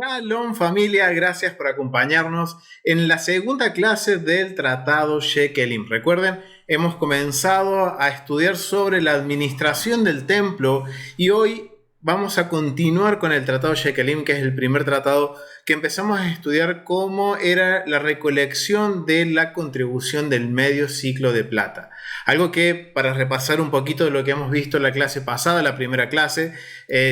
Shalom familia, gracias por acompañarnos en la segunda clase del Tratado Shekelim. Recuerden, hemos comenzado a estudiar sobre la administración del templo y hoy vamos a continuar con el Tratado Shekelim, que es el primer tratado que empezamos a estudiar cómo era la recolección de la contribución del medio ciclo de plata. Algo que, para repasar un poquito de lo que hemos visto en la clase pasada, la primera clase,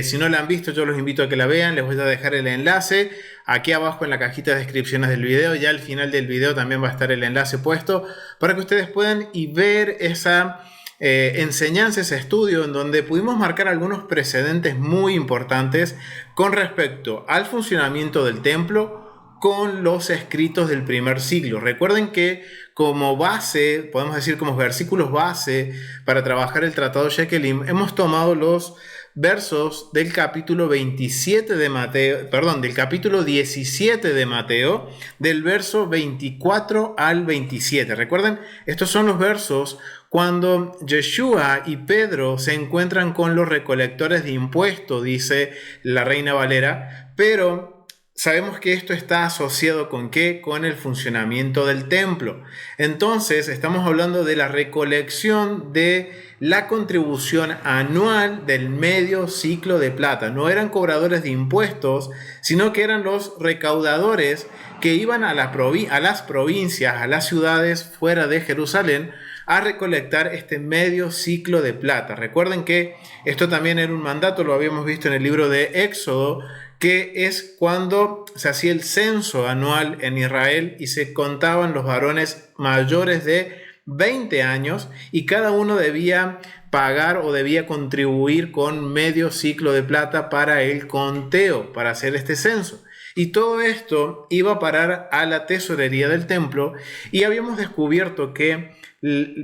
si no la han visto, yo los invito a que la vean. Les voy a dejar el enlace aquí abajo en la cajita de descripciones del video. Ya al final del video también va a estar el enlace puesto para que ustedes puedan ver esa enseñanza, ese estudio en donde pudimos marcar algunos precedentes muy importantes con respecto al funcionamiento del templo con los escritos del primer siglo. Recuerden que como base, podemos decir como versículos base para trabajar el Tratado Shekelim, hemos tomado los versos del capítulo 27 de Mateo, perdón, del capítulo 17 de Mateo, del verso 24 al 27. Recuerden, estos son los versos cuando Yeshua y Pedro se encuentran con los recolectores de impuestos, dice la Reina Valera, pero sabemos que esto está asociado ¿con qué? Con el funcionamiento del templo. Entonces, estamos hablando de la recolección de la contribución anual del medio ciclo de plata. No eran cobradores de impuestos, sino que eran los recaudadores que iban a las provincias, a las ciudades fuera de Jerusalén, a recolectar este medio ciclo de plata. Recuerden que esto también era un mandato, lo habíamos visto en el libro de Éxodo, que es cuando se hacía el censo anual en Israel y se contaban los varones mayores de 20 años y cada uno debía pagar o debía contribuir con medio ciclo de plata para el conteo, para hacer este censo. Y todo esto iba a parar a la tesorería del templo y habíamos descubierto que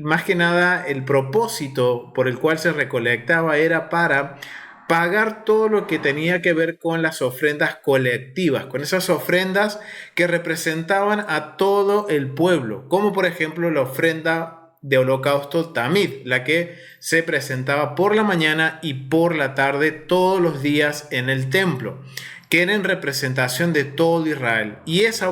más que nada el propósito por el cual se recolectaba era para pagar todo lo que tenía que ver con las ofrendas colectivas, con esas ofrendas que representaban a todo el pueblo, como por ejemplo la ofrenda de holocausto Tamid, la que se presentaba por la mañana y por la tarde todos los días en el templo, que era en representación de todo Israel. Y esa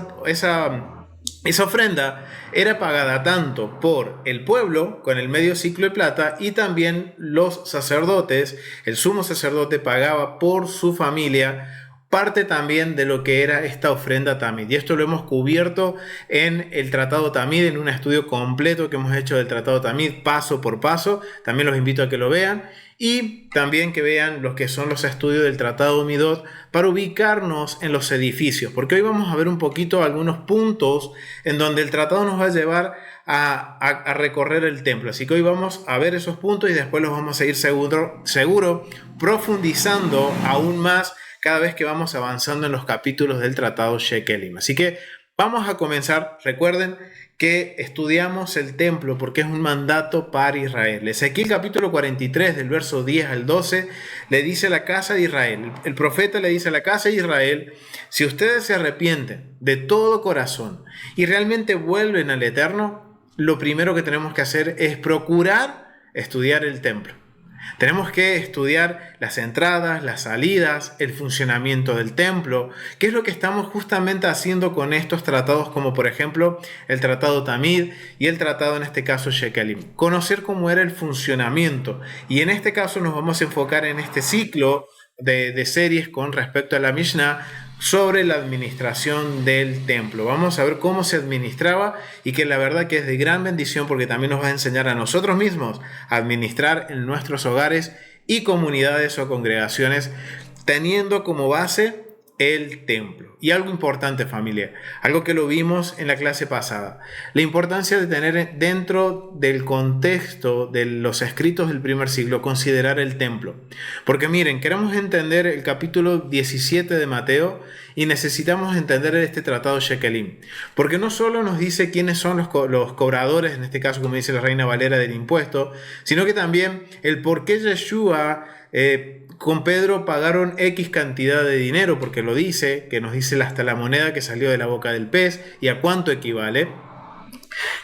ofrenda era pagada tanto por el pueblo con el medio ciclo de plata y también los sacerdotes. El sumo sacerdote pagaba por su familia parte también de lo que era esta ofrenda Tamid. Y esto lo hemos cubierto en el Tratado Tamid, en un estudio completo que hemos hecho del Tratado Tamid paso por paso. También los invito a que lo vean. Y también que vean los que son los estudios del Tratado Midot para ubicarnos en los edificios, porque hoy vamos a ver un poquito algunos puntos en donde el tratado nos va a llevar a recorrer el templo. Así que hoy vamos a ver esos puntos y después los vamos a ir seguro profundizando aún más cada vez que vamos avanzando en los capítulos del Tratado Shekelim. Así que vamos a comenzar. Recuerden que estudiamos el templo porque es un mandato para Israel. Ezequiel capítulo 43 del verso 10 al 12 le dice a la casa de Israel, el profeta le dice a la casa de Israel, si ustedes se arrepienten de todo corazón y realmente vuelven al Eterno, lo primero que tenemos que hacer es procurar estudiar el templo. Tenemos que estudiar las entradas, las salidas, el funcionamiento del templo, que es lo que estamos justamente haciendo con estos tratados, como por ejemplo el Tratado Tamid y el Tratado en este caso Shekelim. Conocer cómo era el funcionamiento, y en este caso nos vamos a enfocar en este ciclo de series con respecto a la Mishnah sobre la administración del templo. Vamos a ver cómo se administraba y que la verdad que es de gran bendición porque también nos va a enseñar a nosotros mismos a administrar en nuestros hogares y comunidades o congregaciones teniendo como base el templo. Y algo importante, familia, algo que lo vimos en la clase pasada, la importancia de tener dentro del contexto de los escritos del primer siglo, considerar el templo. Porque miren, queremos entender el capítulo 17 de Mateo y necesitamos entender este tratado Shekelim. Porque no solo nos dice quiénes son los cobradores, en este caso como dice la Reina Valera, del impuesto, sino que también el por qué Yeshua con Pedro pagaron X cantidad de dinero, porque lo dice, que nos dice hasta la moneda que salió de la boca del pez y a cuánto equivale.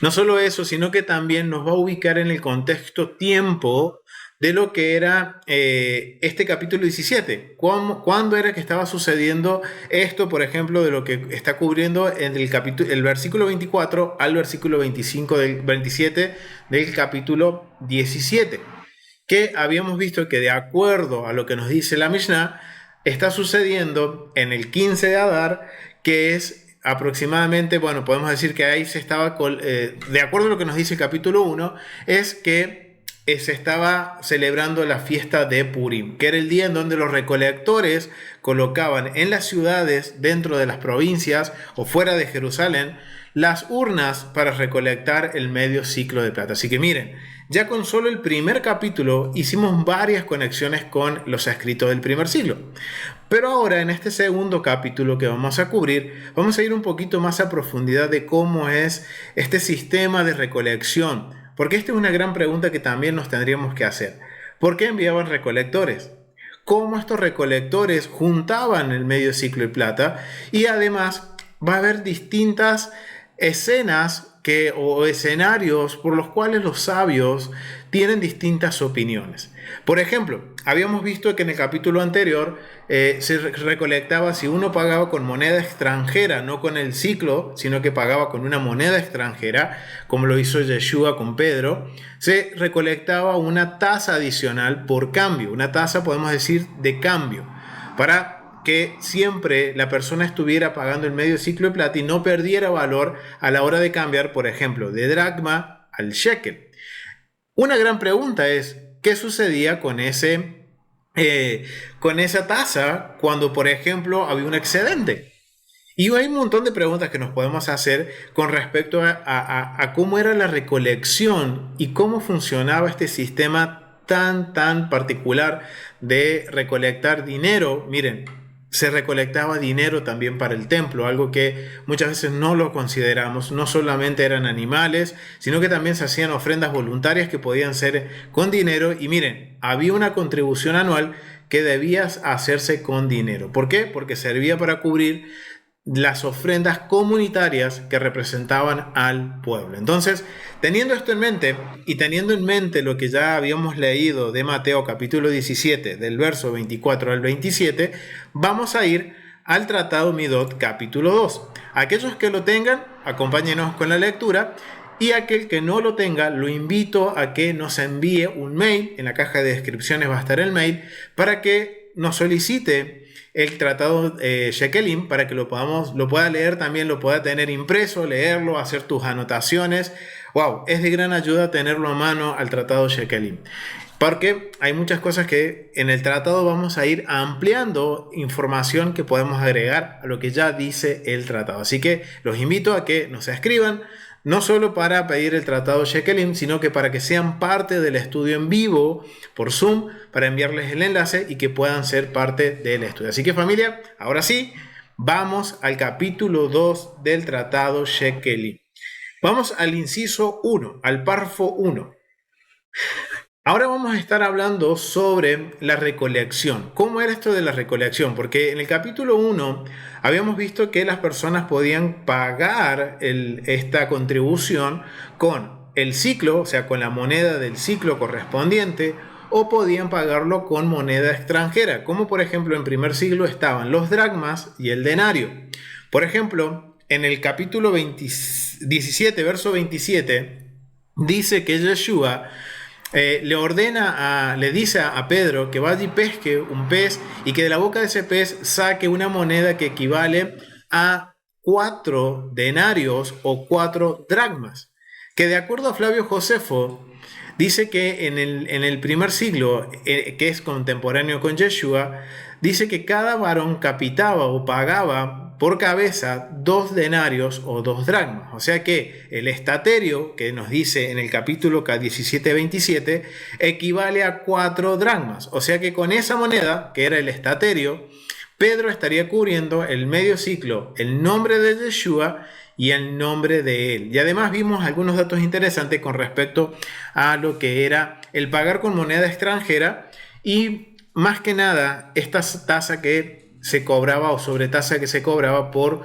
No solo eso, sino que también nos va a ubicar en el contexto tiempo de lo que era este capítulo 17. ¿Cuándo era que estaba sucediendo esto, por ejemplo, de lo que está cubriendo en el versículo 24 al versículo 27 del capítulo 17? Que habíamos visto que de acuerdo a lo que nos dice la Mishnah, está sucediendo en el 15 de Adar, que es aproximadamente, bueno, podemos decir que ahí se estaba, de acuerdo a lo que nos dice el capítulo 1, es que se estaba celebrando la fiesta de Purim, que era el día en donde los recolectores colocaban en las ciudades, dentro de las provincias o fuera de Jerusalén, las urnas para recolectar el medio ciclo de plata. Así que miren, ya con solo el primer capítulo hicimos varias conexiones con los escritos del primer siglo. Pero ahora en este segundo capítulo que vamos a cubrir, vamos a ir un poquito más a profundidad de cómo es este sistema de recolección. Porque esta es una gran pregunta que también nos tendríamos que hacer. ¿Por qué enviaban recolectores? ¿Cómo estos recolectores juntaban el medio ciclo de plata? Y además va a haber distintas escenas o escenarios por los cuales los sabios tienen distintas opiniones. Por ejemplo, habíamos visto que en el capítulo anterior se recolectaba si uno pagaba con moneda extranjera, no con el ciclo, sino que pagaba con una moneda extranjera, como lo hizo Yeshua con Pedro, se recolectaba una tasa adicional por cambio, una tasa podemos decir de cambio, para que siempre la persona estuviera pagando el medio ciclo de plata y no perdiera valor a la hora de cambiar, por ejemplo, de dracma al shekel. Una gran pregunta es, ¿qué sucedía con esa tasa cuando, por ejemplo, había un excedente? Y hay un montón de preguntas que nos podemos hacer con respecto a cómo era la recolección y cómo funcionaba este sistema tan particular de recolectar dinero. Miren, se recolectaba dinero también para el templo, algo que muchas veces no lo consideramos. No solamente eran animales, sino que también se hacían ofrendas voluntarias que podían ser con dinero. Y miren, había una contribución anual que debía hacerse con dinero. ¿Por qué? Porque servía para cubrir las ofrendas comunitarias que representaban al pueblo. Entonces, teniendo esto en mente y teniendo en mente lo que ya habíamos leído de Mateo capítulo 17, del verso 24 al 27, vamos a ir al Tratado Midot capítulo 2. Aquellos que lo tengan, acompáñenos con la lectura, y aquel que no lo tenga, lo invito a que nos envíe un mail. En la caja de descripciones va a estar el mail para que nos solicite el tratado Shekelim, para que lo pueda leer también, lo pueda tener impreso, leerlo, hacer tus anotaciones. Wow, es de gran ayuda tenerlo a mano al tratado Shekelim, porque hay muchas cosas que en el tratado vamos a ir ampliando información que podemos agregar a lo que ya dice el tratado. Así que los invito a que nos escriban, no solo para pedir el tratado Shekelim, sino que para que sean parte del estudio en vivo por Zoom, para enviarles el enlace y que puedan ser parte del estudio. Así que familia, ahora sí, vamos al capítulo 2 del tratado Shekelim. Vamos al inciso 1, al párrafo 1. Ahora vamos a estar hablando sobre la recolección. ¿Cómo era esto de la recolección? Porque en el capítulo 1 habíamos visto que las personas podían pagar esta contribución con el ciclo, o sea, con la moneda del ciclo correspondiente, o podían pagarlo con moneda extranjera, como por ejemplo en primer siglo estaban los dracmas y el denario. Por ejemplo, en el capítulo 17, verso 27, dice que Yeshua le dice a Pedro que vaya y pesque un pez y que de la boca de ese pez saque una moneda que equivale a 4 denarios o 4 dracmas, que de acuerdo a Flavio Josefo dice que en el primer siglo, que es contemporáneo con Yeshua, dice que cada varón capitaba o pagaba por cabeza 2 denarios o 2 dracmas. O sea que el estaterio, que nos dice en el capítulo 17-27, equivale a 4 dracmas. O sea que con esa moneda, que era el estaterio, Pedro estaría cubriendo el medio ciclo, el nombre de Yeshua y el nombre de él. Y además vimos algunos datos interesantes con respecto a lo que era el pagar con moneda extranjera y más que nada esta tasa que se cobraba o sobretasa que se cobraba por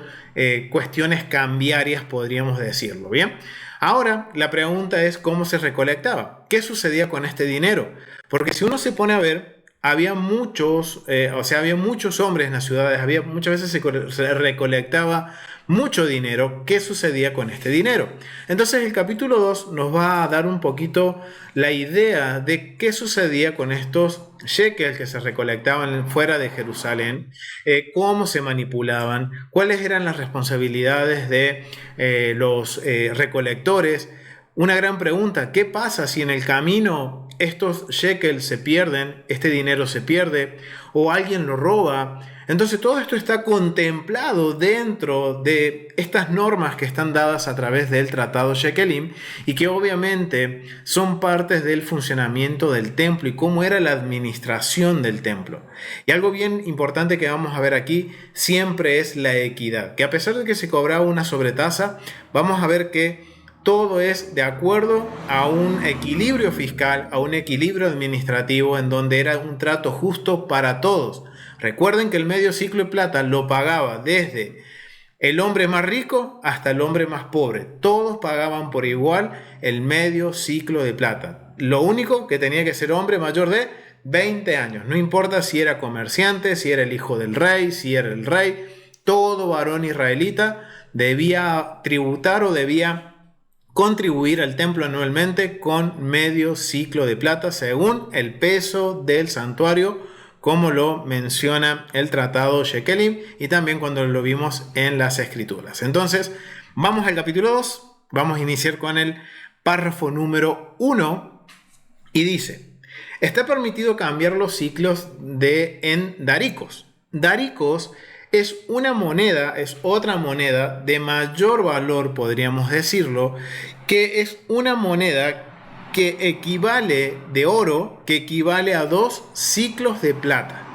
cuestiones cambiarias, podríamos decirlo. Bien, Ahora, la pregunta es cómo se recolectaba. ¿Qué sucedía con este dinero? Porque si uno se pone a ver, había había muchos hombres en las ciudades, muchas veces se recolectaba mucho dinero. ¿Qué sucedía con este dinero? Entonces el capítulo 2 nos va a dar un poquito la idea de qué sucedía con estos shekels que se recolectaban fuera de Jerusalén, cómo se manipulaban, cuáles eran las responsabilidades de los recolectores. Una gran pregunta: ¿qué pasa si en el camino estos shekels se pierden, este dinero se pierde o alguien lo roba? Entonces todo esto está contemplado dentro de estas normas que están dadas a través del Tratado Shekelim y que obviamente son partes del funcionamiento del templo y cómo era la administración del templo. Y algo bien importante que vamos a ver aquí siempre es la equidad, que a pesar de que se cobraba una sobretasa, vamos a ver que todo es de acuerdo a un equilibrio fiscal, a un equilibrio administrativo en donde era un trato justo para todos. Recuerden que el medio ciclo de plata lo pagaba desde el hombre más rico hasta el hombre más pobre. Todos pagaban por igual el medio ciclo de plata. Lo único que tenía que ser hombre mayor de 20 años. No importa si era comerciante, si era el hijo del rey, si era el rey. Todo varón israelita debía tributar o debía contribuir al templo anualmente con medio ciclo de plata según el peso del santuario, como lo menciona el Tratado Shekelim y también cuando lo vimos en las Escrituras. Entonces, vamos al capítulo 2, vamos a iniciar con el párrafo número 1 y dice: está permitido cambiar los ciclos en daricos. Daricos es una moneda, es otra moneda de mayor valor, podríamos decirlo, que es una moneda que equivale de oro, que equivale a 2 ciclos de plata.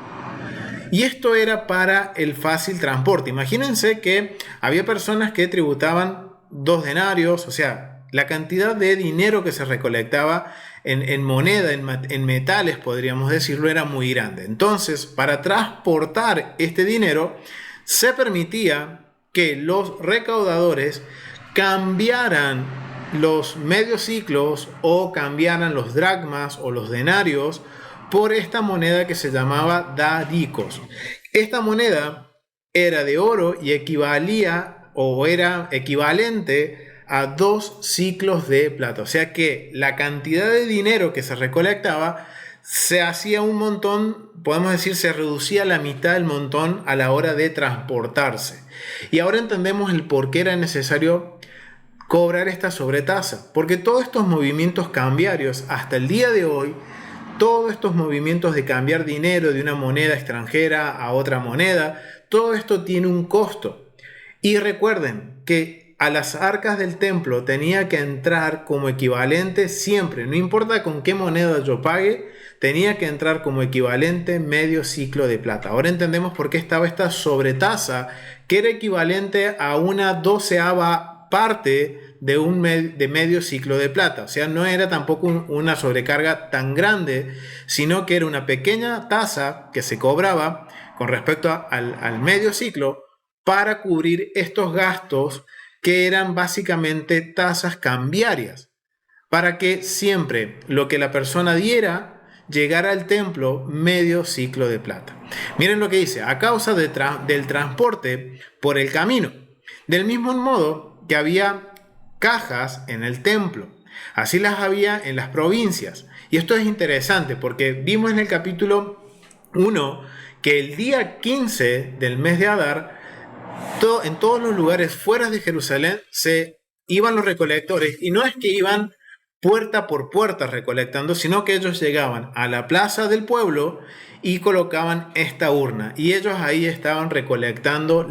Y esto era para el fácil transporte. Imagínense que había personas que tributaban 2 denarios, o sea, la cantidad de dinero que se recolectaba en moneda, en metales, podríamos decirlo, era muy grande. Entonces, para transportar este dinero, se permitía que los recaudadores cambiaran los medios ciclos o cambiaran los dracmas o los denarios por esta moneda que se llamaba daricos. Esta moneda era de oro y equivalía o era equivalente a 2 ciclos de plata. O sea que la cantidad de dinero que se recolectaba se hacía un montón, podemos decir, se reducía a la mitad del montón a la hora de transportarse. Y ahora entendemos el por qué era necesario cobrar esta sobretasa, porque todos estos movimientos cambiarios hasta el día de hoy, todos estos movimientos de cambiar dinero de una moneda extranjera a otra moneda, todo esto tiene un costo. Y recuerden que a las arcas del templo tenía que entrar como equivalente siempre, no importa con qué moneda yo pague, tenía que entrar como equivalente medio ciclo de plata. Ahora entendemos por qué estaba esta sobretasa, que era equivalente a una 12ª parte de medio ciclo de plata. O sea, no era tampoco una sobrecarga tan grande, sino que era una pequeña tasa que se cobraba con respecto al medio ciclo para cubrir estos gastos que eran básicamente tasas cambiarias, para que siempre lo que la persona diera llegara al templo medio ciclo de plata. Miren lo que dice: a causa del transporte por el camino. Del mismo modo que había cajas en el templo, así las había en las provincias. Y esto es interesante porque vimos en el capítulo 1 que el día 15 del mes de Adar, en todos los lugares fuera de Jerusalén se iban los recolectores, y no es que iban puerta por puerta recolectando, sino que ellos llegaban a la plaza del pueblo y colocaban esta urna, y ellos ahí estaban recolectando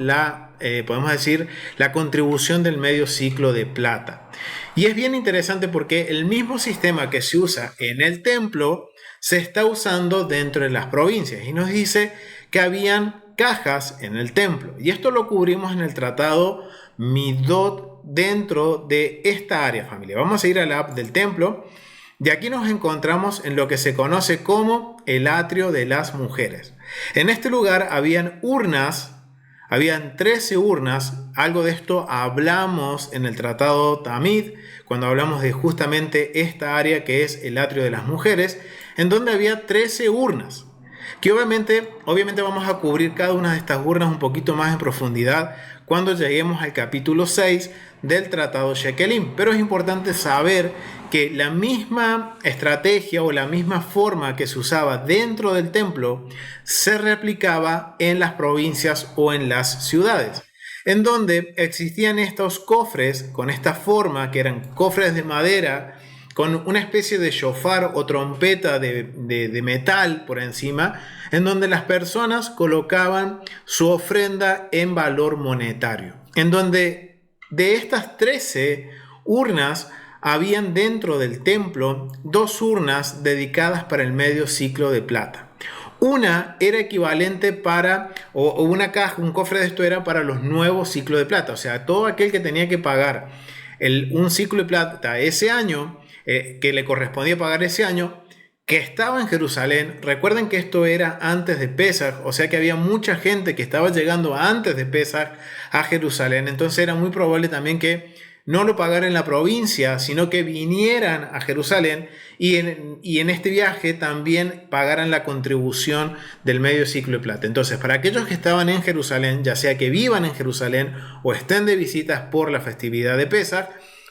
podemos decir, la contribución del medio ciclo de plata. Y es bien interesante porque el mismo sistema que se usa en el templo se está usando dentro de las provincias, y nos dice que habían cajas en el templo, y esto lo cubrimos en el tratado Midot dentro de esta área, familia. Vamos a ir a la app del templo. De aquí nos encontramos en lo que se conoce como el atrio de las mujeres. En este lugar habían urnas Habían 13 urnas. Algo de esto hablamos en el Tratado Tamid, cuando hablamos de justamente esta área que es el atrio de las mujeres, en donde había 13 urnas, que obviamente vamos a cubrir cada una de estas urnas un poquito más en profundidad cuando lleguemos al capítulo 6 del Tratado Shekelim. Pero es importante saber que la misma estrategia o la misma forma que se usaba dentro del templo se replicaba en las provincias o en las ciudades, en donde existían estos cofres con esta forma, que eran cofres de madera con una especie de shofar o trompeta de metal por encima, en donde las personas colocaban su ofrenda en valor monetario, en donde de estas 13 urnas habían dentro del templo 2 urnas dedicadas para el medio ciclo de plata. Una era equivalente o una caja, un cofre de esto era para los nuevos ciclos de plata, o sea, todo aquel que tenía que pagar un ciclo de plata ese año, que le correspondía pagar ese año, que estaba en Jerusalén. Recuerden que esto era antes de Pesaj, o sea que había mucha gente que estaba llegando antes de Pesaj a Jerusalén, entonces era muy probable también que no lo pagaran en la provincia, sino que vinieran a Jerusalén y en este viaje también pagaran la contribución del medio ciclo de plata. Entonces, para aquellos que estaban en Jerusalén, ya sea que vivan en Jerusalén o estén de visitas por la festividad de Pesaj,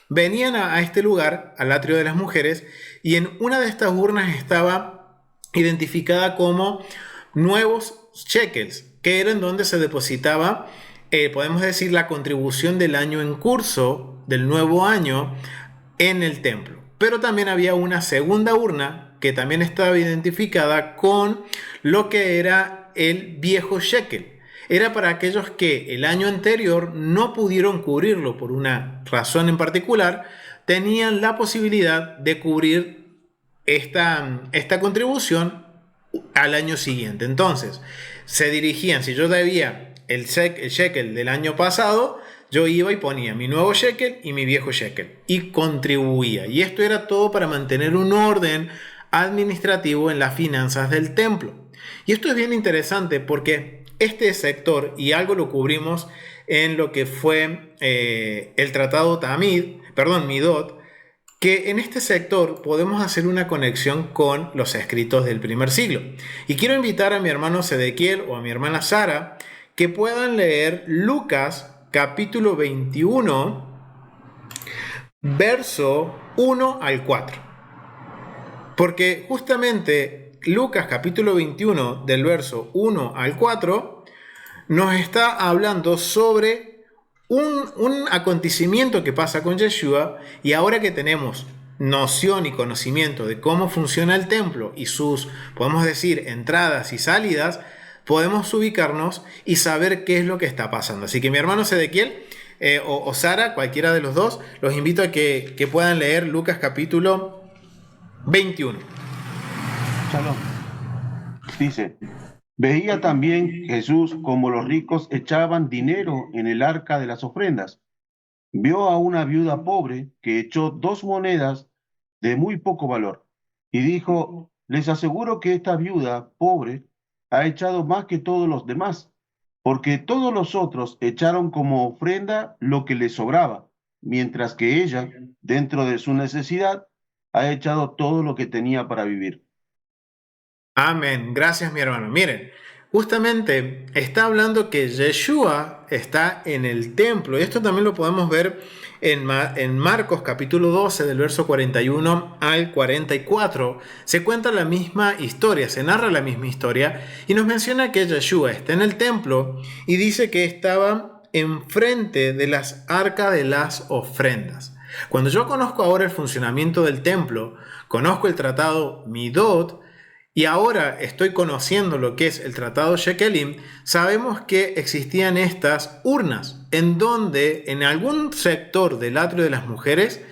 venían a este lugar, al atrio de las mujeres, y en una de estas urnas estaba identificada como nuevos shekels, que era en donde se depositaba, podemos decir, la contribución del año en curso, del nuevo año, en el templo. Pero también había una segunda urna que también estaba identificada con lo que era el viejo shekel. Era para aquellos que el año anterior no pudieron cubrirlo por una razón en particular, tenían la posibilidad de cubrir esta contribución al año siguiente. Entonces, se dirigían, si yo debía el shekel del año pasado, yo iba y ponía mi nuevo shekel y mi viejo shekel y contribuía. Y esto era todo para mantener un orden administrativo en las finanzas del templo. Y esto es bien interesante porque este sector, y algo lo cubrimos en lo que fue el Tratado Midot, que en este sector podemos hacer una conexión con los escritos del primer siglo. Y quiero invitar a mi hermano Sedequiel o a mi hermana Sara que puedan leer Lucas capítulo 21, verso 1 al 4. Porque justamente Lucas capítulo 21 del verso 1 al 4 nos está hablando sobre un acontecimiento que pasa con Yeshua, y ahora que tenemos noción y conocimiento de cómo funciona el templo y sus, podemos decir, entradas y salidas, podemos ubicarnos y saber qué es lo que está pasando. Así que mi hermano Sedequiel o Sara, cualquiera de los dos, los invito a que puedan leer Lucas capítulo 21. Shalom. Dice: veía también Jesús como los ricos echaban dinero en el arca de las ofrendas. Vio a una viuda pobre que echó 2 monedas de muy poco valor y dijo: les aseguro que esta viuda pobre ha echado más que todos los demás, porque todos los otros echaron como ofrenda lo que les sobraba, mientras que ella, dentro de su necesidad, ha echado todo lo que tenía para vivir. Amén. Gracias, mi hermano. Miren, justamente está hablando que Yeshua está en el templo. Y esto también lo podemos ver en Marcos capítulo 12, del verso 41 al 44. Se cuenta la misma historia, se narra la misma historia y nos menciona que Yeshua está en el templo y dice que estaba enfrente de las arcas de las ofrendas. Cuando yo conozco ahora el funcionamiento del templo, conozco el tratado Midot, y ahora estoy conociendo lo que es el Tratado Shekelim, sabemos que existían estas urnas, en donde en algún sector del atrio de las mujeres,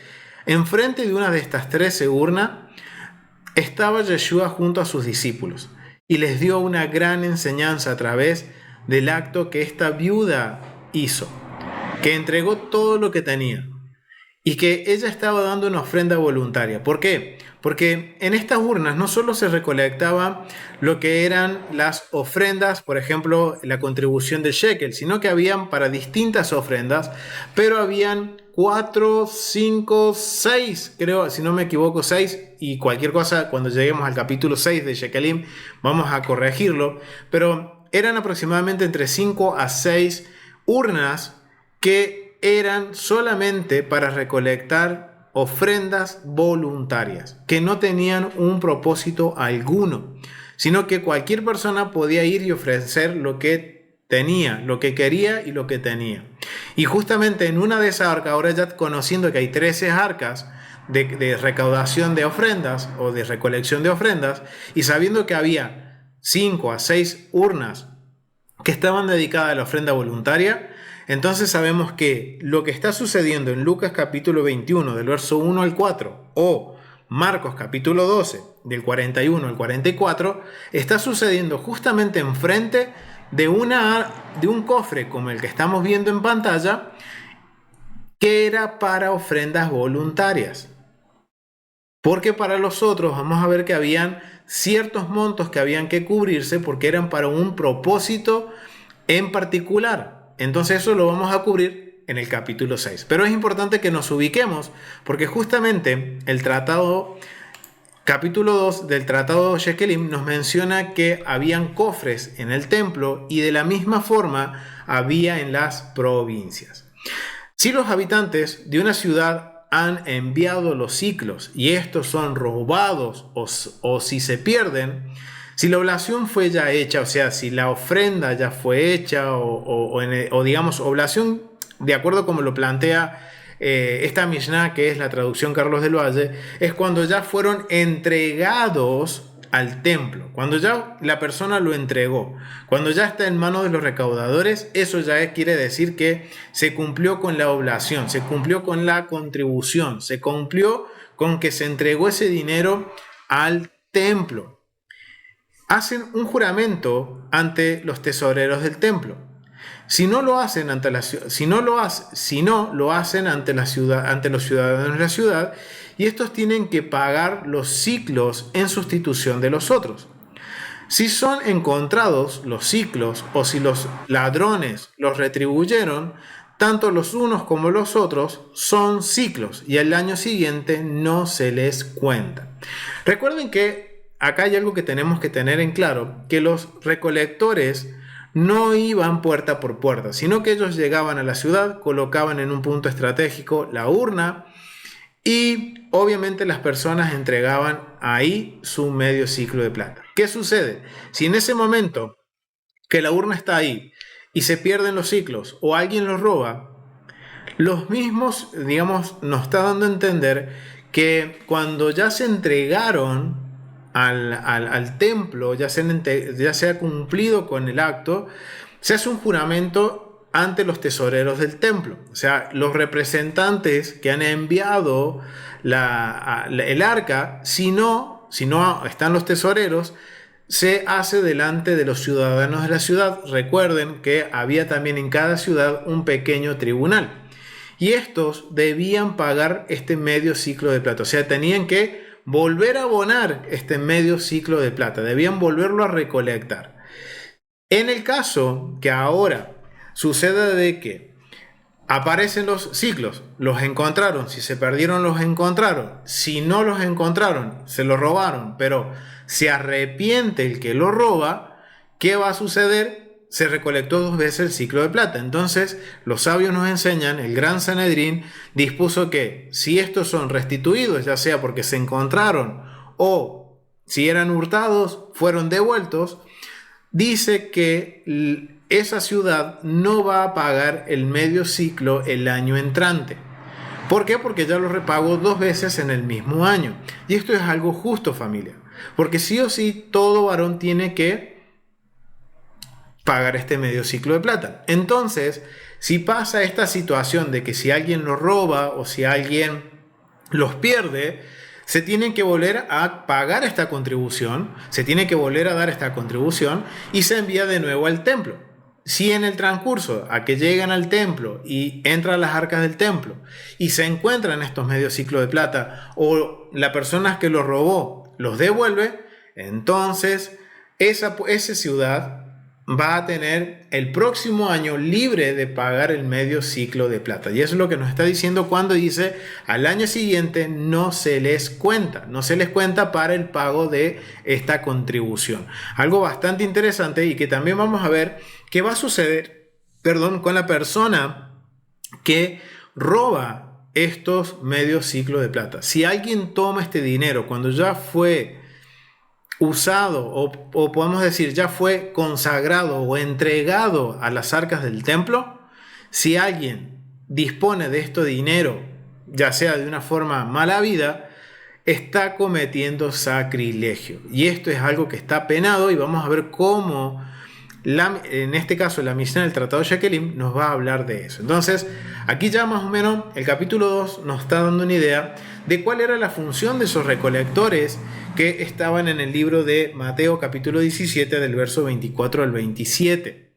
enfrente de una de estas 13 urnas, estaba Yeshua junto a sus discípulos y les dio una gran enseñanza a través del acto que esta viuda hizo, que entregó todo lo que tenía. y que ella estaba dando una ofrenda voluntaria. ¿Por qué? Porque en estas urnas no solo se recolectaba lo que eran las ofrendas, por ejemplo, la contribución del shekel, sino que habían para distintas ofrendas, pero habían 4, 5, 6, creo, si no me equivoco, 6, y cualquier cosa, cuando lleguemos al capítulo 6 de Shekelim, vamos a corregirlo, pero eran aproximadamente entre 5 a 6 urnas que eran solamente para recolectar ofrendas voluntarias, que no tenían un propósito alguno, sino que cualquier persona podía ir y ofrecer lo que tenía, lo que quería y lo que tenía. Y justamente en una de esas arcas, ahora ya conociendo que hay 13 arcas de recaudación de ofrendas o de recolección de ofrendas, y sabiendo que había 5 a 6 urnas que estaban dedicadas a la ofrenda voluntaria, entonces sabemos que lo que está sucediendo en Lucas capítulo 21 del verso 1 al 4 o Marcos capítulo 12 del 41 al 44 está sucediendo justamente enfrente de un cofre como el que estamos viendo en pantalla, que era para ofrendas voluntarias. Porque para los otros vamos a ver que habían ciertos montos que habían que cubrirse porque eran para un propósito en particular. Entonces eso lo vamos a cubrir en el capítulo 6. Pero es importante que nos ubiquemos porque justamente el tratado, capítulo 2 del tratado de Shekelim nos menciona que habían cofres en el templo y de la misma forma había en las provincias. Si los habitantes de una ciudad han enviado los ciclos y estos son robados o si se pierden, si la oblación fue ya hecha, o sea, si la ofrenda ya fue hecha o digamos oblación de acuerdo como lo plantea esta Mishnah, que es la traducción Carlos del Valle, es cuando ya fueron entregados al templo, cuando ya la persona lo entregó, cuando ya está en manos de los recaudadores, eso ya quiere decir que se cumplió con la oblación, se cumplió con la contribución, se cumplió con que se entregó ese dinero al templo. Hacen un juramento ante los tesoreros del templo. Si no lo hacen ante la lo hacen ante la ciudad, ante los ciudadanos de la ciudad, y estos tienen que pagar los ciclos en sustitución de los otros. Si son encontrados los ciclos o si los ladrones los retribuyeron, tanto los unos como los otros son ciclos y al año siguiente no se les cuenta. Recuerden que acá hay algo que tenemos que tener en claro, que los recolectores no iban puerta por puerta, sino que ellos llegaban a la ciudad, colocaban en un punto estratégico la urna y obviamente las personas entregaban ahí su medio ciclo de plata. ¿Qué sucede? Si en ese momento que la urna está ahí y se pierden los ciclos o alguien los roba, los mismos, digamos, nos está dando a entender que cuando ya se entregaron al templo, ya se ha cumplido con el acto, se hace un juramento ante los tesoreros del templo. O sea, los representantes que han enviado el arca, si no están los tesoreros, se hace delante de los ciudadanos de la ciudad. Recuerden que había también en cada ciudad un pequeño tribunal. Y estos debían pagar este medio ciclo de plata. O sea, tenían que volver a abonar este medio ciclo de plata. Debían volverlo a recolectar. En el caso que ahora suceda de que aparecen los ciclos, los encontraron, si se perdieron los encontraron, si no los encontraron, se los robaron, pero se arrepiente el que lo roba, ¿qué va a suceder? Se recolectó 2 veces el ciclo de plata. Entonces los sabios nos enseñan, el gran Sanedrín dispuso que si estos son restituidos, ya sea porque se encontraron o si eran hurtados, fueron devueltos, dice que esa ciudad no va a pagar el medio ciclo el año entrante. ¿Por qué? Porque ya lo repagó 2 veces en el mismo año. Y esto es algo justo, familia. Porque sí o sí todo varón tiene que pagar este medio ciclo de plata. Entonces, si pasa esta situación de que si alguien los roba o si alguien los pierde, se tienen que volver a pagar esta contribución, se tiene que volver a dar esta contribución y se envía de nuevo al templo. si en el transcurso a que llegan al templo y entran a las arcas del templo y se encuentran estos medios ciclos de plata, o la persona que los robó los devuelve, entonces esa ciudad va a tener el próximo año libre de pagar el medio ciclo de plata. Y eso es lo que nos está diciendo cuando dice al año siguiente no se les cuenta para el pago de esta contribución. Algo bastante interesante y que también vamos a ver qué va a suceder, con la persona que roba estos medios ciclos de plata. Si alguien toma este dinero cuando ya fue usado o podemos decir ya fue consagrado o entregado a las arcas del templo, si alguien dispone de este dinero, ya sea de una forma mala vida, está cometiendo sacrilegio. Y esto es algo que está penado y vamos a ver cómo, en este caso, la Mishnah del Tratado Shekelim nos va a hablar de eso. Entonces, aquí ya más o menos el capítulo 2 nos está dando una idea de cuál era la función de esos recolectores que estaban en el libro de Mateo capítulo 17 del verso 24 al 27.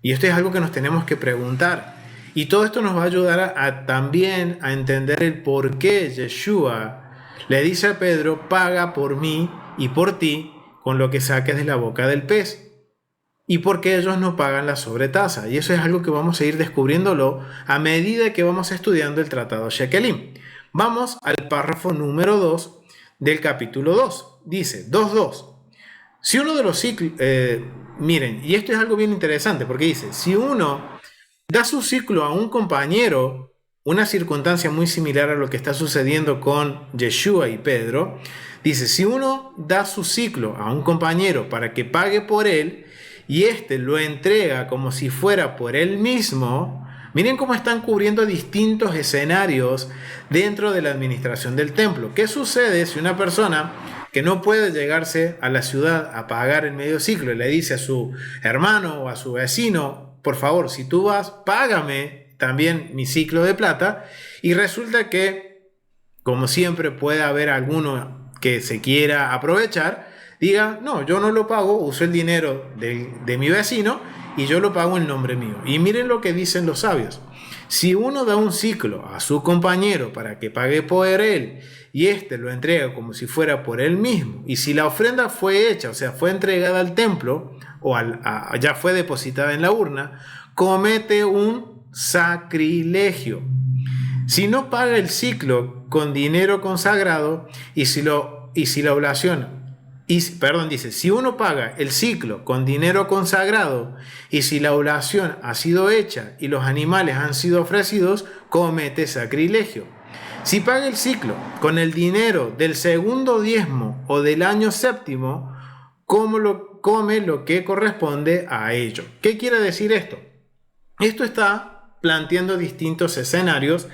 Y esto es algo que nos tenemos que preguntar. Y todo esto nos va a ayudar también a entender el por qué Yeshua le dice a Pedro: paga por mí y por ti con lo que saques de la boca del pez. Y por qué ellos no pagan la sobretasa. Y eso es algo que vamos a ir descubriéndolo a medida que vamos estudiando el Tratado Shekelim. Vamos al párrafo número 2 del capítulo 2. Dice 2.2. Si uno de los ciclos... miren, y esto es algo bien interesante porque dice, si uno da su ciclo a un compañero, una circunstancia muy similar a lo que está sucediendo con Yeshua y Pedro, dice, si uno da su ciclo a un compañero para que pague por él y éste lo entrega como si fuera por él mismo, miren cómo están cubriendo distintos escenarios dentro de la administración del templo. ¿Qué sucede si una persona que no puede llegarse a la ciudad a pagar el medio ciclo y le dice a su hermano o a su vecino: por favor, si tú vas, págame también mi ciclo de plata? Y resulta que, como siempre puede haber alguno que se quiera aprovechar, diga: no, yo no lo pago, uso el dinero de mi vecino y yo lo pago en nombre mío. Y miren lo que dicen los sabios. Si uno da un ciclo a su compañero para que pague por él y éste lo entrega como si fuera por él mismo, y si la ofrenda fue hecha, o sea, fue entregada al templo o ya fue depositada en la urna, comete un sacrilegio. Si no paga el ciclo con dinero consagrado y si la oblación... dice, si uno paga el ciclo con dinero consagrado y si la oblación ha sido hecha y los animales han sido ofrecidos, comete sacrilegio. Si paga el ciclo con el dinero del segundo diezmo o del año séptimo, come lo que corresponde a ello. ¿Qué quiere decir esto? Esto está planteando distintos escenarios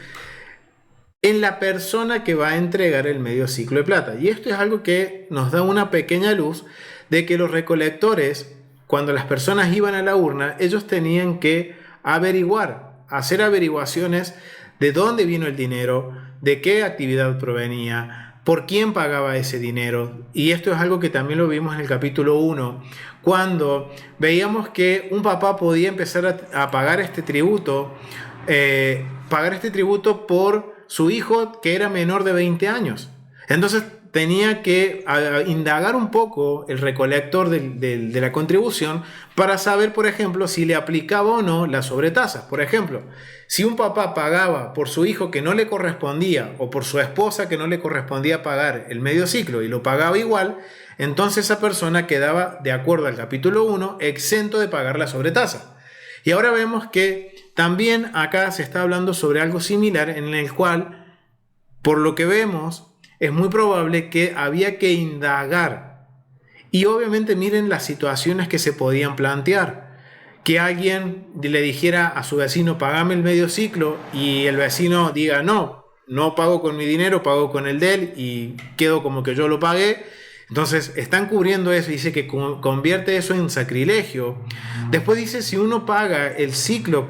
en la persona que va a entregar el medio ciclo de plata. Y esto es algo que nos da una pequeña luz de que los recolectores, cuando las personas iban a la urna, ellos tenían que hacer averiguaciones de dónde vino el dinero, de qué actividad provenía, por quién pagaba ese dinero. Y esto es algo que también lo vimos en el capítulo 1, cuando veíamos que un papá podía empezar a pagar este tributo por su hijo que era menor de 20 años. Entonces tenía que indagar un poco el recolector de la contribución para saber, por ejemplo, si le aplicaba o no la sobretasa. Por ejemplo, si un papá pagaba por su hijo que no le correspondía o por su esposa que no le correspondía pagar el medio ciclo y lo pagaba igual, entonces esa persona quedaba, de acuerdo al capítulo 1, exento de pagar la sobretasa. Y ahora vemos que también acá se está hablando sobre algo similar en el cual, por lo que vemos, es muy probable que había que indagar. Y obviamente miren las situaciones que se podían plantear. Que alguien le dijera a su vecino: págame el medio ciclo, y el vecino diga: no pago con mi dinero, pago con el de él y quedo como que yo lo pagué. Entonces están cubriendo eso y dice que convierte eso en sacrilegio. Después dice: si uno paga el ciclo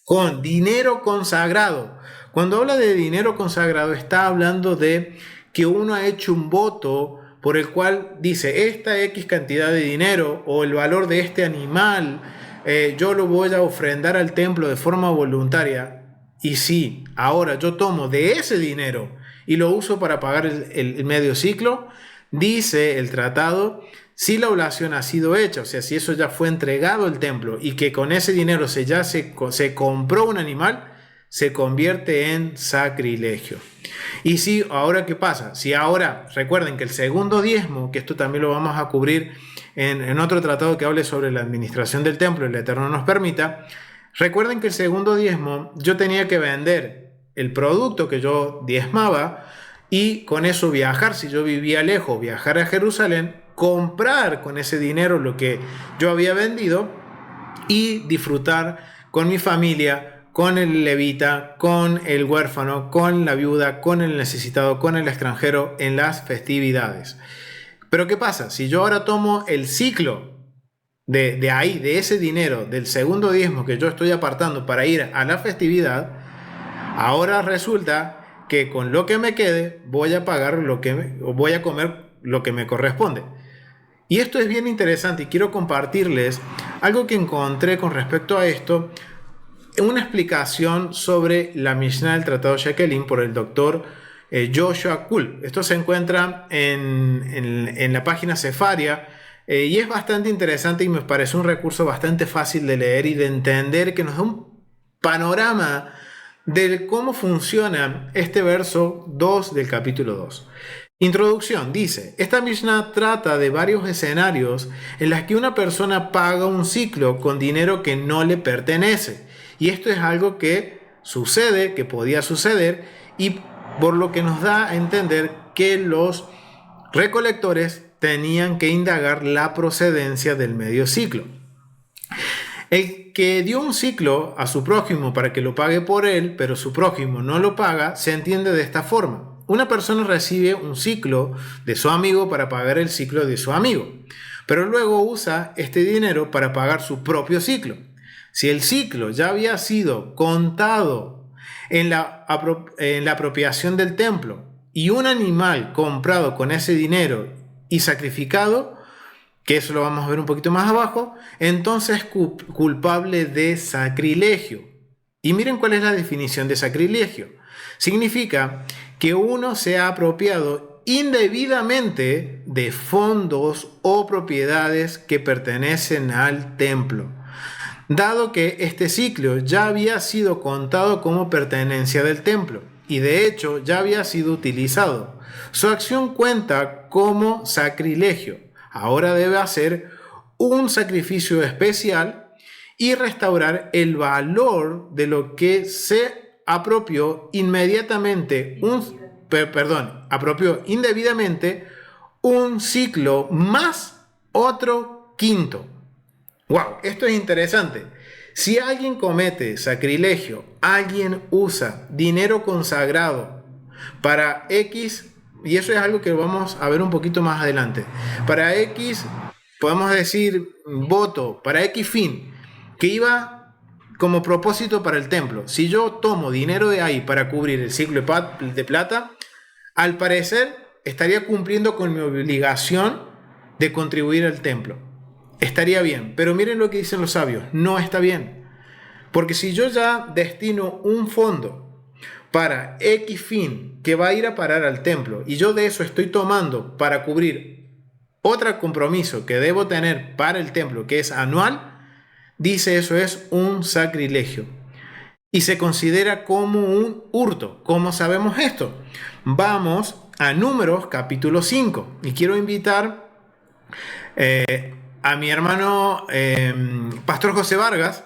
con dinero consagrado. Cuando habla de dinero consagrado, está hablando de que uno ha hecho un voto por el cual dice: esta X cantidad de dinero o el valor de este animal yo lo voy a ofrendar al templo de forma voluntaria. Y si ahora yo tomo de ese dinero y lo uso para pagar el medio ciclo, dice el tratado, si la oblación ha sido hecha, o sea, si eso ya fue entregado al templo y que con ese dinero se compró un animal, se convierte en sacrilegio. Y si ahora, ¿qué pasa? Si ahora, recuerden que el segundo diezmo, que esto también lo vamos a cubrir en otro tratado que hable sobre la administración del templo, el Eterno nos permita, recuerden que el segundo diezmo yo tenía que vender el producto que yo diezmaba y con eso viajar, si yo vivía lejos, viajar a Jerusalén, comprar con ese dinero lo que yo había vendido y disfrutar con mi familia, con el levita, con el huérfano, con la viuda, con el necesitado, con el extranjero en las festividades. Pero ¿qué pasa? Si yo ahora tomo el ciclo de ahí, de ese dinero, del segundo diezmo que yo estoy apartando para ir a la festividad, ahora resulta que con lo que me quede voy a pagar voy a comer lo que me corresponde. Y esto es bien interesante y quiero compartirles algo que encontré con respecto a esto, una explicación sobre la Mishnah del Tratado Shekelim por el doctor Joshua Kuhl. Esto se encuentra en la página Sefaria y es bastante interesante y me parece un recurso bastante fácil de leer y de entender que nos da un panorama de cómo funciona este verso 2 del capítulo 2. Introducción, dice, esta Mishnah trata de varios escenarios en los que una persona paga un ciclo con dinero que no le pertenece. Y esto es algo que sucede, que podía suceder, y por lo que nos da a entender que los recolectores tenían que indagar la procedencia del medio ciclo. El que dio un ciclo a su prójimo para que lo pague por él, pero su prójimo no lo paga, se entiende de esta forma. Una persona recibe un ciclo de su amigo para pagar el ciclo de su amigo, pero luego usa este dinero para pagar su propio ciclo. Si el ciclo ya había sido contado en la apropiación del templo y un animal comprado con ese dinero y sacrificado, que eso lo vamos a ver un poquito más abajo, entonces culpable de sacrilegio. Y miren cuál es la definición de sacrilegio. Significa que uno se ha apropiado indebidamente de fondos o propiedades que pertenecen al templo, dado que este ciclo ya había sido contado como pertenencia del templo y de hecho ya había sido utilizado. Su acción cuenta como sacrilegio. Ahora debe hacer un sacrificio especial y restaurar el valor de lo que se apropió apropió indebidamente un ciclo más otro quinto. Wow, esto es interesante. Si alguien comete sacrilegio, alguien usa dinero consagrado para X, y eso es algo que vamos a ver un poquito más adelante, para X, podemos decir voto, para X fin, que iba como propósito para el templo. Si yo tomo dinero de ahí para cubrir el ciclo de plata, al parecer estaría cumpliendo con mi obligación de contribuir al templo. Estaría bien, pero miren lo que dicen los sabios, no está bien. Porque si yo ya destino un fondo para X fin que va a ir a parar al templo y yo de eso estoy tomando para cubrir otro compromiso que debo tener para el templo, que es anual, dice eso es un sacrilegio y se considera como un hurto. ¿Cómo sabemos esto? Vamos a Números capítulo 5 y quiero invitar a mi hermano Pastor José Vargas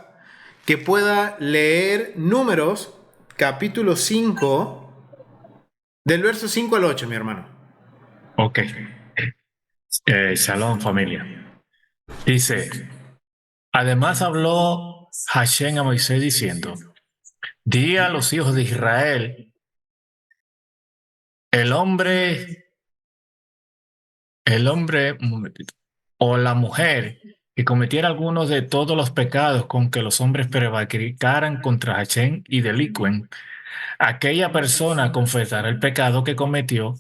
que pueda leer Números capítulo 5 del verso 5 al 8, mi hermano. Ok. Shalom, familia. Dice, además habló Hashem a Moisés diciendo, di a los hijos de Israel, el hombre, un momentito, o la mujer que cometiera algunos de todos los pecados con que los hombres prevaricaran contra Hashem y delinquen, aquella persona confesará el pecado que cometió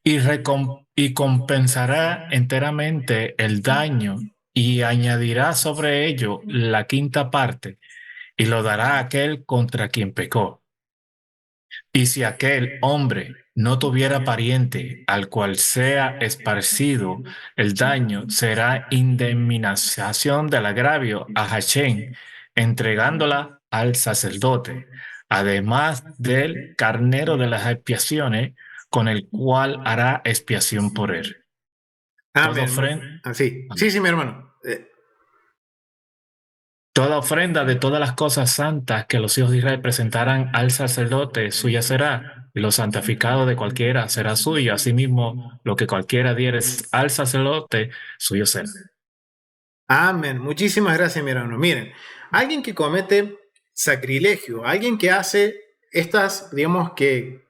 y compensará enteramente el daño y añadirá sobre ello la quinta parte, y lo dará a aquel contra quien pecó. Y si aquel hombre no tuviera pariente al cual sea esparcido el daño, será indemnización del agravio a Hachén, entregándola al sacerdote, además del carnero de las expiaciones, con el cual hará expiación por él. Toda Amén. ofrenda, Así. Sí, sí, mi hermano. toda ofrenda de todas las cosas santas que los hijos de Israel presentarán al sacerdote, suya será, y lo santificado de cualquiera será suyo. Asimismo, lo que cualquiera diere al sacerdote, suyo será. Amén. Muchísimas gracias, mi hermano. Miren, alguien que comete sacrilegio, alguien que hace estas, digamos que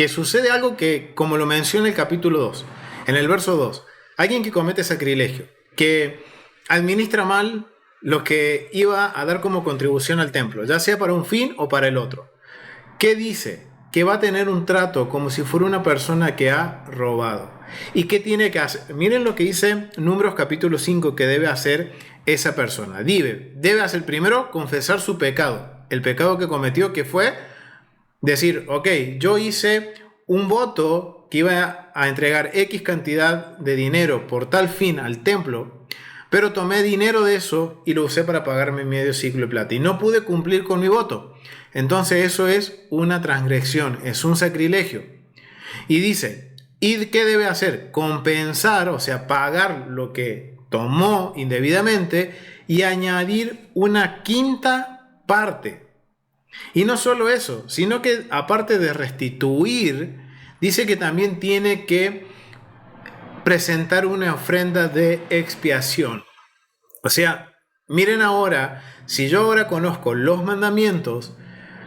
sucede algo que, como lo menciona el capítulo 2, en el verso 2, alguien que comete sacrilegio, que administra mal lo que iba a dar como contribución al templo, ya sea para un fin o para el otro. ¿Qué dice? Que va a tener un trato como si fuera una persona que ha robado. ¿Y qué tiene que hacer? Miren lo que dice Números capítulo 5 que debe hacer esa persona. Debe hacer primero confesar su pecado, el pecado que cometió, que fue decir, ok, yo hice un voto que iba a entregar X cantidad de dinero por tal fin al templo, pero tomé dinero de eso y lo usé para pagarme medio ciclo de plata y no pude cumplir con mi voto. Entonces eso es una transgresión, es un sacrilegio. Y dice, ¿y qué debe hacer? Compensar, o sea, pagar lo que tomó indebidamente y añadir una quinta parte. Y no solo eso, sino que aparte de restituir, dice que también tiene que presentar una ofrenda de expiación. O sea, miren ahora, si yo ahora conozco los mandamientos,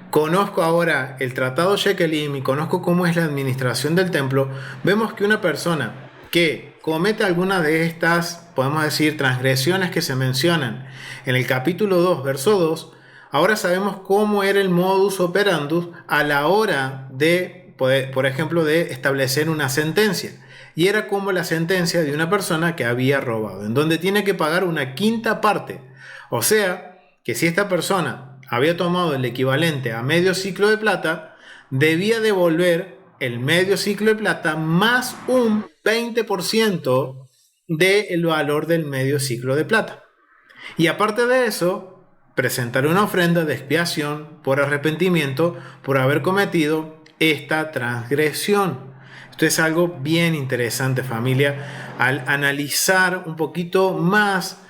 conozco ahora el tratado Shekelim y conozco cómo es la administración del templo, vemos que una persona que comete alguna de estas, podemos decir, transgresiones que se mencionan en el capítulo 2, verso 2, ahora sabemos cómo era el modus operandus a la hora de, por ejemplo, de establecer una sentencia. Y era como la sentencia de una persona que había robado, en donde tiene que pagar una quinta parte. O sea, que si esta persona había tomado el equivalente a medio ciclo de plata, debía devolver el medio ciclo de plata más un 20% del valor del medio ciclo de plata. Y aparte de eso, presentar una ofrenda de expiación por arrepentimiento por haber cometido esta transgresión. Esto es algo bien interesante, familia, al analizar un poquito más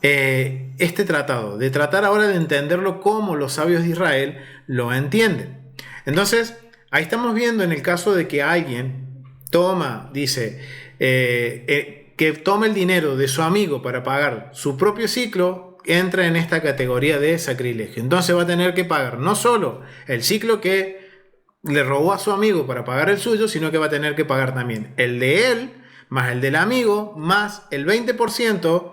este tratado, de tratar ahora de entenderlo como los sabios de Israel lo entienden. Entonces, ahí estamos viendo en el caso de que alguien dice, que toma el dinero de su amigo para pagar su propio ciclo, entra en esta categoría de sacrilegio. Entonces va a tener que pagar no solo el ciclo que le robó a su amigo para pagar el suyo, sino que va a tener que pagar también el de él, más el del amigo, más el 20%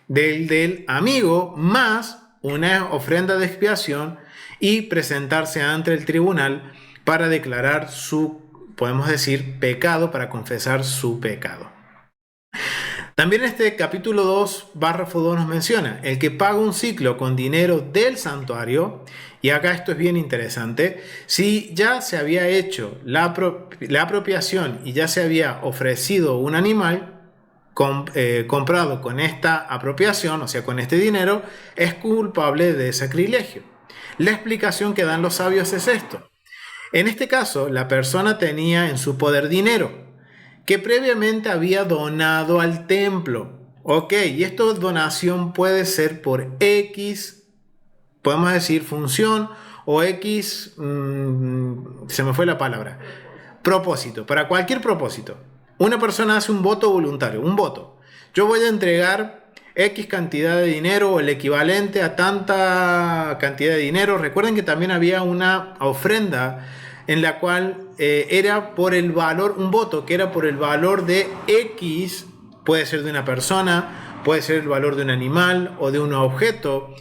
del amigo, más una ofrenda de expiación y presentarse ante el tribunal para declarar su, podemos decir, pecado, para confesar su pecado. También este capítulo 2, párrafo 2 nos menciona, el que paga un ciclo con dinero del santuario, y acá esto es bien interesante, si ya se había hecho la apropiación y ya se había ofrecido un animal comprado con esta apropiación, o sea, con este dinero, es culpable de sacrilegio. La explicación que dan los sabios es esto. En este caso, la persona tenía en su poder dinero que previamente había donado al templo. Ok, y esta donación puede ser por X, podemos decir función, o X, se me fue la palabra, propósito, para cualquier propósito. Una persona hace un voto voluntario, un voto. Yo voy a entregar X cantidad de dinero o el equivalente a tanta cantidad de dinero. Recuerden que también había una ofrenda en la cual era por el valor, un voto que era por el valor de X, puede ser de una persona, puede ser el valor de un animal o de un objeto.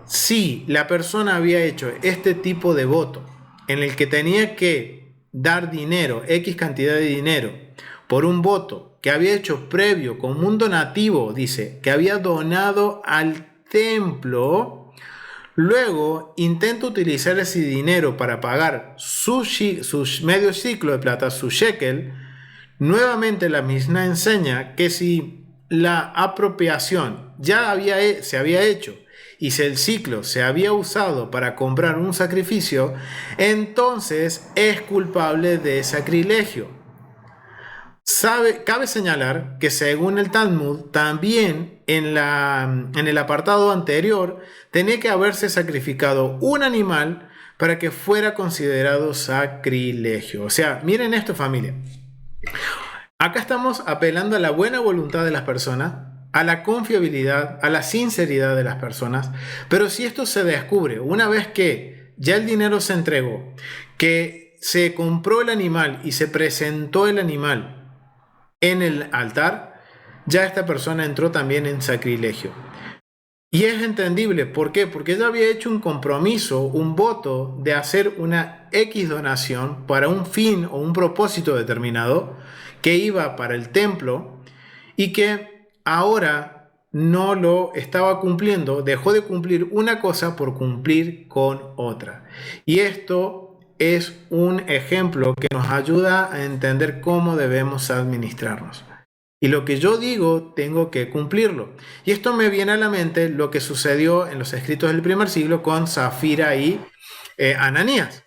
Si la persona había hecho este tipo de voto en el que tenía que dar dinero, X cantidad de dinero, por un voto que había hecho previo como un donativo, dice, que había donado al templo, luego intenta utilizar ese dinero para pagar su medio ciclo de plata, su shekel. Nuevamente la Mishnah enseña que si la apropiación ya se había hecho y si el ciclo se había usado para comprar un sacrificio, entonces es culpable de sacrilegio. Cabe señalar que según el Talmud, también en el apartado anterior tenía que haberse sacrificado un animal para que fuera considerado sacrilegio. O sea, miren esto, familia. Acá estamos apelando a la buena voluntad de las personas, a la confiabilidad, a la sinceridad de las personas, pero si esto se descubre una vez que ya el dinero se entregó, que se compró el animal y se presentó el animal en el altar, ya esta persona entró también en sacrilegio. Y es entendible, ¿por qué? Porque ella había hecho un compromiso, un voto de hacer una X donación para un fin o un propósito determinado que iba para el templo y que ahora no lo estaba cumpliendo, dejó de cumplir una cosa por cumplir con otra. Y esto es un ejemplo que nos ayuda a entender cómo debemos administrarnos. Y lo que yo digo, tengo que cumplirlo. Y esto me viene a la mente lo que sucedió en los escritos del primer siglo con Zafira y Ananías,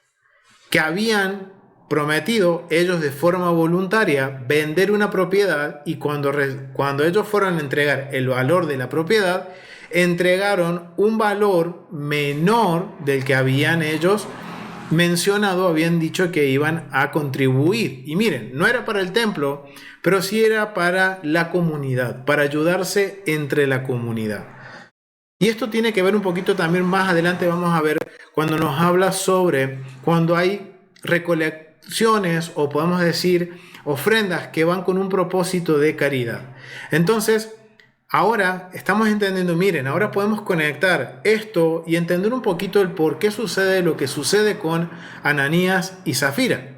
que habían prometido ellos de forma voluntaria vender una propiedad y cuando ellos fueron a entregar el valor de la propiedad, entregaron un valor menor del que habían ellos mencionado, habían dicho que iban a contribuir. Y miren, no era para el templo, pero sí era para la comunidad, para ayudarse entre la comunidad. Y esto tiene que ver un poquito también más adelante, vamos a ver, cuando nos habla sobre cuando hay recolecciones o podemos decir ofrendas que van con un propósito de caridad. Entonces, ahora estamos entendiendo, miren, ahora podemos conectar esto y entender un poquito el por qué sucede lo que sucede con Ananías y Zafira.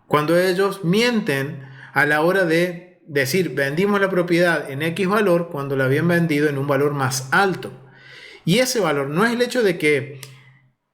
Cuando ellos mienten a la hora de decir, vendimos la propiedad en X valor cuando la habían vendido en un valor más alto. Y ese valor no es el hecho de que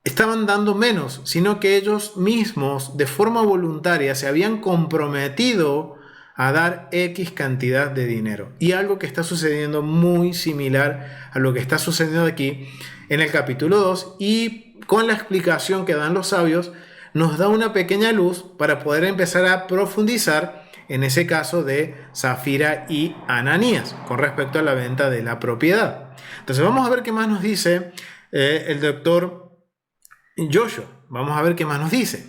estaban dando menos, sino que ellos mismos de forma voluntaria se habían comprometido a dar X cantidad de dinero. Y algo que está sucediendo muy similar a lo que está sucediendo aquí en el capítulo 2 y con la explicación que dan los sabios nos da una pequeña luz para poder empezar a profundizar en ese caso de Zafira y Ananías con respecto a la venta de la propiedad. Entonces vamos a ver qué más nos dice el doctor Joshua. Vamos a ver qué más nos dice.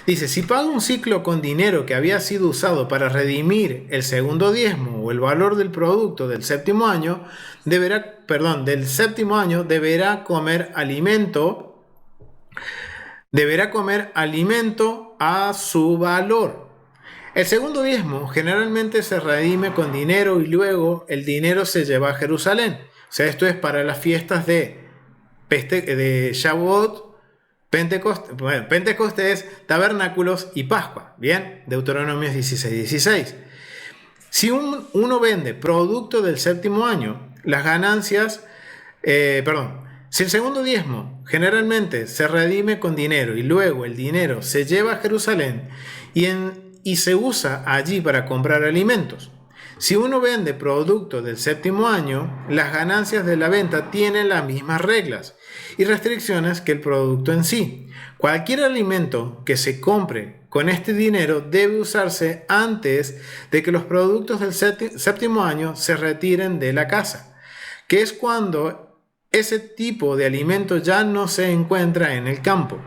Dice, si paga un ciclo con dinero que había sido usado para redimir el segundo diezmo o el valor del producto del séptimo año, deberá comer alimento a su valor. El segundo diezmo generalmente se redime con dinero y luego el dinero se lleva a Jerusalén. O sea, esto es para las fiestas de Shavuot, Pentecostés, Tabernáculos y Pascua. Bien, Deuteronomio 16:16. Si uno vende producto del séptimo año, las ganancias, si el segundo diezmo generalmente se redime con dinero y luego el dinero se lleva a Jerusalén y se usa allí para comprar alimentos. Si uno vende producto del séptimo año, las ganancias de la venta tienen las mismas reglas y restricciones que el producto en sí. Cualquier alimento que se compre con este dinero debe usarse antes de que los productos del séptimo año se retiren de la casa, que es cuando ese tipo de alimento ya no se encuentra en el campo.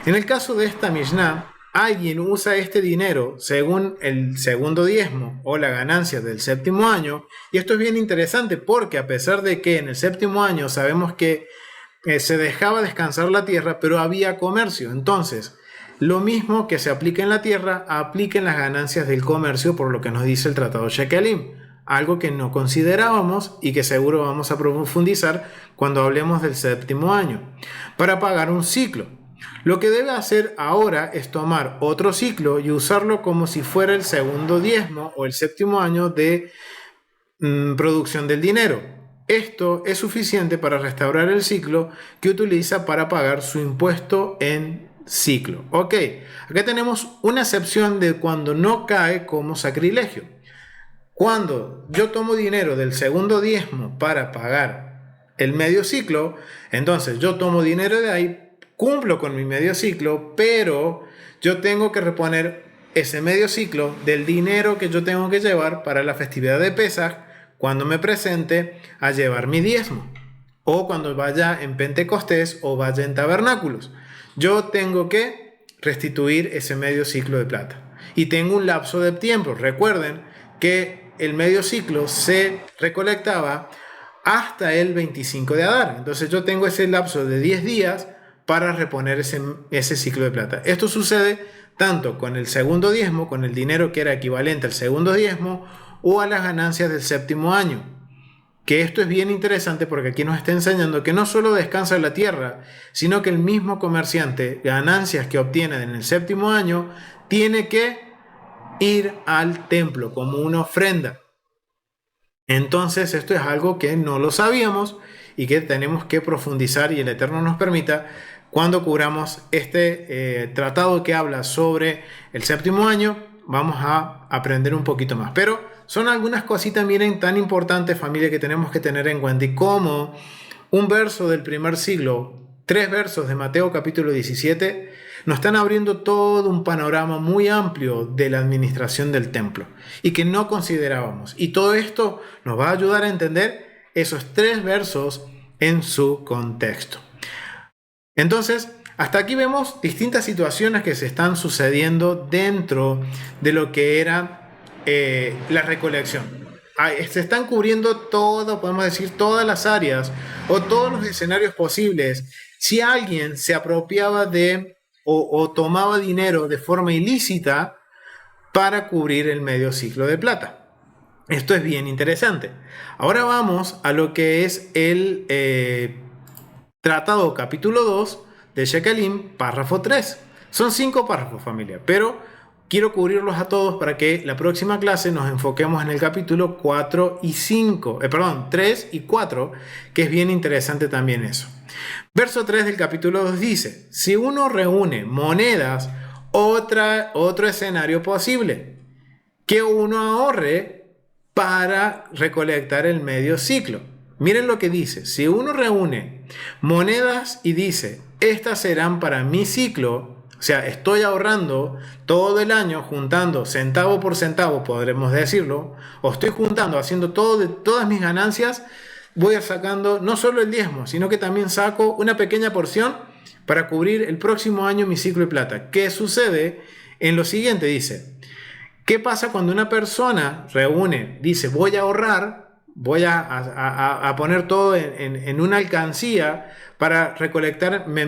En el caso de esta Mishnah, alguien usa este dinero según el segundo diezmo o la ganancia del séptimo año, y esto es bien interesante porque a pesar de que en el séptimo año sabemos que se dejaba descansar la tierra, pero había comercio. Entonces, lo mismo que se aplica en la tierra, aplica en las ganancias del comercio, por lo que nos dice el Tratado Shekelim, algo que no considerábamos y que seguro vamos a profundizar cuando hablemos del séptimo año, para pagar un ciclo. Lo que debe hacer ahora es tomar otro ciclo y usarlo como si fuera el segundo diezmo o el séptimo año de producción del dinero. Esto es suficiente para restaurar el ciclo que utiliza para pagar su impuesto en ciclo. Ok, acá tenemos una excepción de cuando no cae como sacrilegio. Cuando yo tomo dinero del segundo diezmo para pagar el medio ciclo, entonces yo tomo dinero de ahí, cumplo con mi medio ciclo, pero yo tengo que reponer ese medio ciclo del dinero que yo tengo que llevar para la festividad de Pesaj cuando me presente a llevar mi diezmo, o cuando vaya en Pentecostés o vaya en tabernáculos. Yo tengo que restituir ese medio ciclo de plata. Y tengo un lapso de tiempo. Recuerden que el medio ciclo se recolectaba hasta el 25 de Adar. Entonces yo tengo ese lapso de 10 días para reponer ese ciclo de plata. Esto sucede tanto con el segundo diezmo, con el dinero que era equivalente al segundo diezmo, o a las ganancias del séptimo año. Que esto es bien interesante porque aquí nos está enseñando que no solo descansa la tierra, sino que el mismo comerciante, ganancias que obtiene en el séptimo año, tiene que ir al templo como una ofrenda. Entonces esto es algo que no lo sabíamos y que tenemos que profundizar, y el Eterno nos permita, cuando cubramos este tratado que habla sobre el séptimo año, vamos a aprender un poquito más. Pero son algunas cositas, miren, tan importantes, familia, que tenemos que tener en cuenta. Y como un verso del primer siglo, 3 versos de Mateo capítulo 17, nos están abriendo todo un panorama muy amplio de la administración del templo y que no considerábamos. Y todo esto nos va a ayudar a entender esos 3 versos en su contexto. Entonces, hasta aquí vemos distintas situaciones que se están sucediendo dentro de lo que era la recolección. Se están cubriendo todo, podemos decir, todas las áreas o todos los escenarios posibles. Si alguien se apropiaba de o tomaba dinero de forma ilícita para cubrir el medio ciclo de plata. Esto es bien interesante. Ahora vamos a lo que es el tratado capítulo 2 de Shekelim, párrafo 3. Son 5 párrafos, familia, pero quiero cubrirlos a todos para que la próxima clase nos enfoquemos en el capítulo 4 y 5, 3 y 4, que es bien interesante también eso. Verso 3 del capítulo 2 dice: si uno reúne monedas, otro escenario posible, que uno ahorre para recolectar el medio ciclo. Miren lo que dice: si uno reúne monedas y dice, estas serán para mi ciclo, o sea, estoy ahorrando todo el año, juntando centavo por centavo, podremos decirlo, o estoy juntando, haciendo todas mis ganancias, voy a sacando no solo el diezmo, sino que también saco una pequeña porción para cubrir el próximo año mi ciclo de plata. ¿Qué sucede? En lo siguiente dice: ¿qué pasa cuando una persona reúne, dice, voy a ahorrar, voy a poner todo en una alcancía para recolectar mi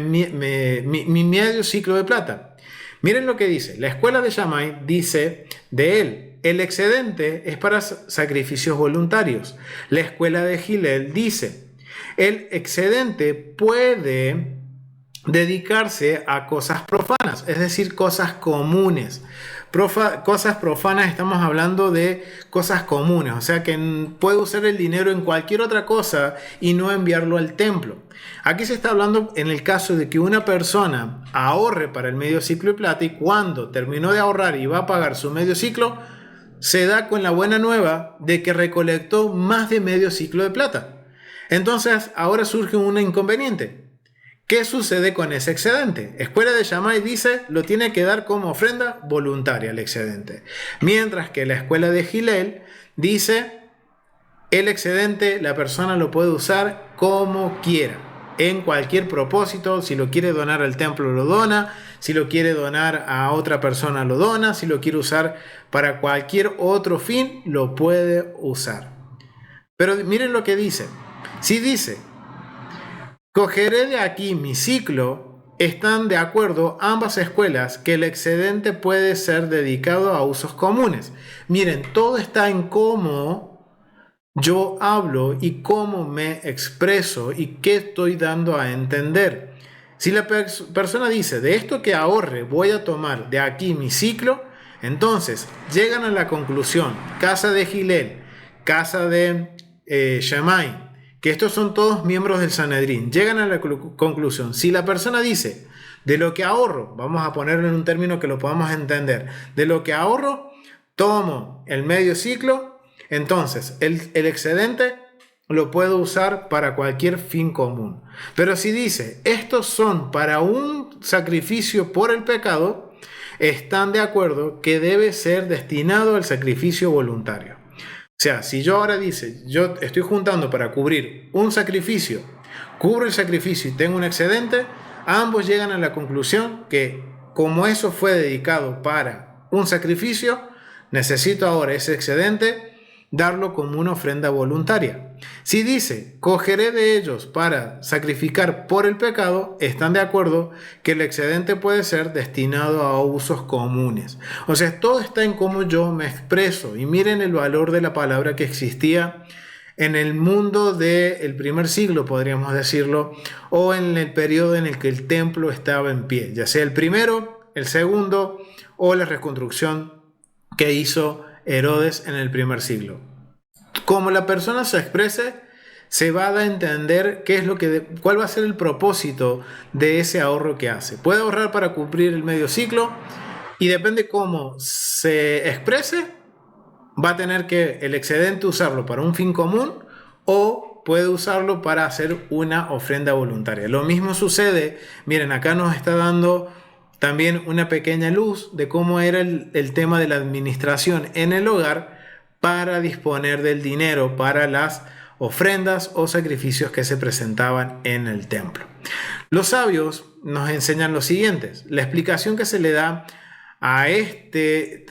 medio ciclo de plata? Miren lo que dice. La escuela de Shammai dice de él: el excedente es para sacrificios voluntarios. La escuela de Hillel dice: el excedente puede dedicarse a cosas profanas, es decir, cosas comunes. Cosas profanas, estamos hablando de cosas comunes, o sea que puede usar el dinero en cualquier otra cosa y no enviarlo al templo. Aquí se está hablando en el caso de que una persona ahorre para el medio ciclo de plata, y cuando terminó de ahorrar y va a pagar su medio ciclo, se da con la buena nueva de que recolectó más de medio ciclo de plata. Entonces ahora surge un inconveniente. ¿Qué sucede con ese excedente? Escuela de Shammai dice, lo tiene que dar como ofrenda voluntaria el excedente. Mientras que la escuela de Hillel dice, el excedente la persona lo puede usar como quiera, en cualquier propósito. Si lo quiere donar al templo, lo dona. Si lo quiere donar a otra persona, lo dona. Si lo quiere usar para cualquier otro fin, lo puede usar. Pero miren lo que dice. Si dice, cogeré de aquí mi ciclo, están de acuerdo ambas escuelas que el excedente puede ser dedicado a usos comunes. Miren, todo está en cómo yo hablo y cómo me expreso y qué estoy dando a entender. Si la persona dice, de esto que ahorre voy a tomar de aquí mi ciclo, entonces llegan a la conclusión, casa de Gilel, casa de Shammai, que estos son todos miembros del Sanedrín, llegan a la conclusión, si la persona dice, de lo que ahorro, vamos a ponerlo en un término que lo podamos entender, de lo que ahorro, tomo el medio ciclo, entonces el excedente lo puedo usar para cualquier fin común. Pero si dice, estos son para un sacrificio por el pecado, están de acuerdo que debe ser destinado al sacrificio voluntario. O sea, si yo ahora dice, yo estoy juntando para cubrir un sacrificio, cubro el sacrificio y tengo un excedente, ambos llegan a la conclusión que como eso fue dedicado para un sacrificio, necesito ahora ese excedente darlo como una ofrenda voluntaria. Si dice, cogeré de ellos para sacrificar por el pecado, están de acuerdo que el excedente puede ser destinado a usos comunes. O sea, todo está en cómo yo me expreso. Y miren el valor de la palabra que existía en el mundo del primer siglo, podríamos decirlo, o en el periodo en el que el templo estaba en pie, ya sea el primero, el segundo o la reconstrucción que hizo Herodes en el primer siglo. Como la persona se exprese, se va a dar a entender cuál va a ser el propósito de ese ahorro que hace. Puede ahorrar para cumplir el medio ciclo y depende cómo se exprese, va a tener que el excedente usarlo para un fin común o puede usarlo para hacer una ofrenda voluntaria. Lo mismo sucede, miren, acá nos está dando también una pequeña luz de cómo era el tema de la administración en el hogar para disponer del dinero para las ofrendas o sacrificios que se presentaban en el templo. Los sabios nos enseñan lo siguiente, la explicación que se le da a este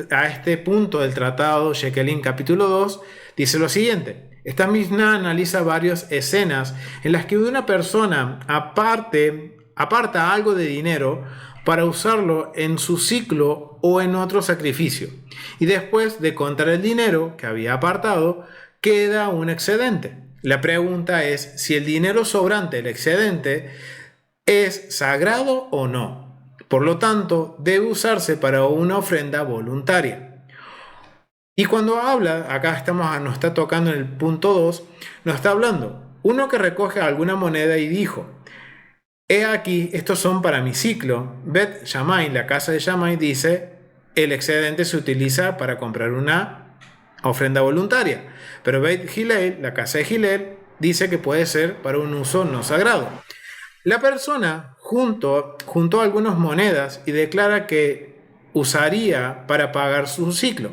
punto del tratado Shekelim capítulo 2 dice lo siguiente, esta Mishnah analiza varias escenas en las que una persona aparta algo de dinero para usarlo en su ciclo o en otro sacrificio. Y después de contar el dinero que había apartado, queda un excedente. La pregunta es si el dinero sobrante, el excedente, es sagrado o no. Por lo tanto, debe usarse para una ofrenda voluntaria. Y cuando habla, acá nos está tocando en el punto 2, nos está hablando uno que recoge alguna moneda y dijo, he aquí, estos son para mi ciclo. Bet Shammai, la casa de Shammai, dice, el excedente se utiliza para comprar una ofrenda voluntaria. Pero Bet Hillel, la casa de Hillel, dice que puede ser para un uso no sagrado. La persona juntó algunas monedas y declara que usaría para pagar su ciclo.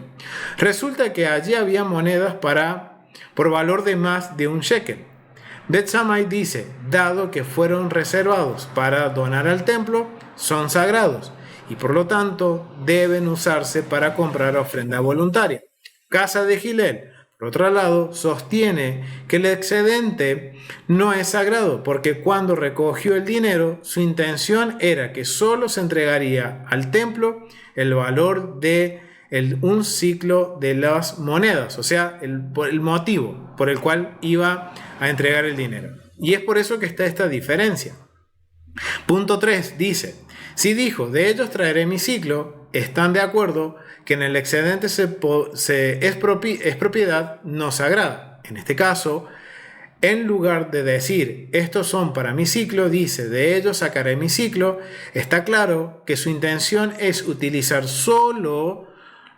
Resulta que allí había monedas por valor de más de un shekel. Bet Shammai dice, dado que fueron reservados para donar al templo, son sagrados y por lo tanto deben usarse para comprar ofrenda voluntaria. Casa de Hillel, por otro lado, sostiene que el excedente no es sagrado porque cuando recogió el dinero, su intención era que solo se entregaría al templo el valor de un ciclo de las monedas, o sea, el motivo por el cual iba a entregar el dinero. Y es por eso que está esta diferencia. Punto 3 dice, si dijo, de ellos traeré mi ciclo, están de acuerdo que en el excedente es propiedad no sagrada. En este caso, en lugar de decir, estos son para mi ciclo, dice, de ellos sacaré mi ciclo, está claro que su intención es utilizar solo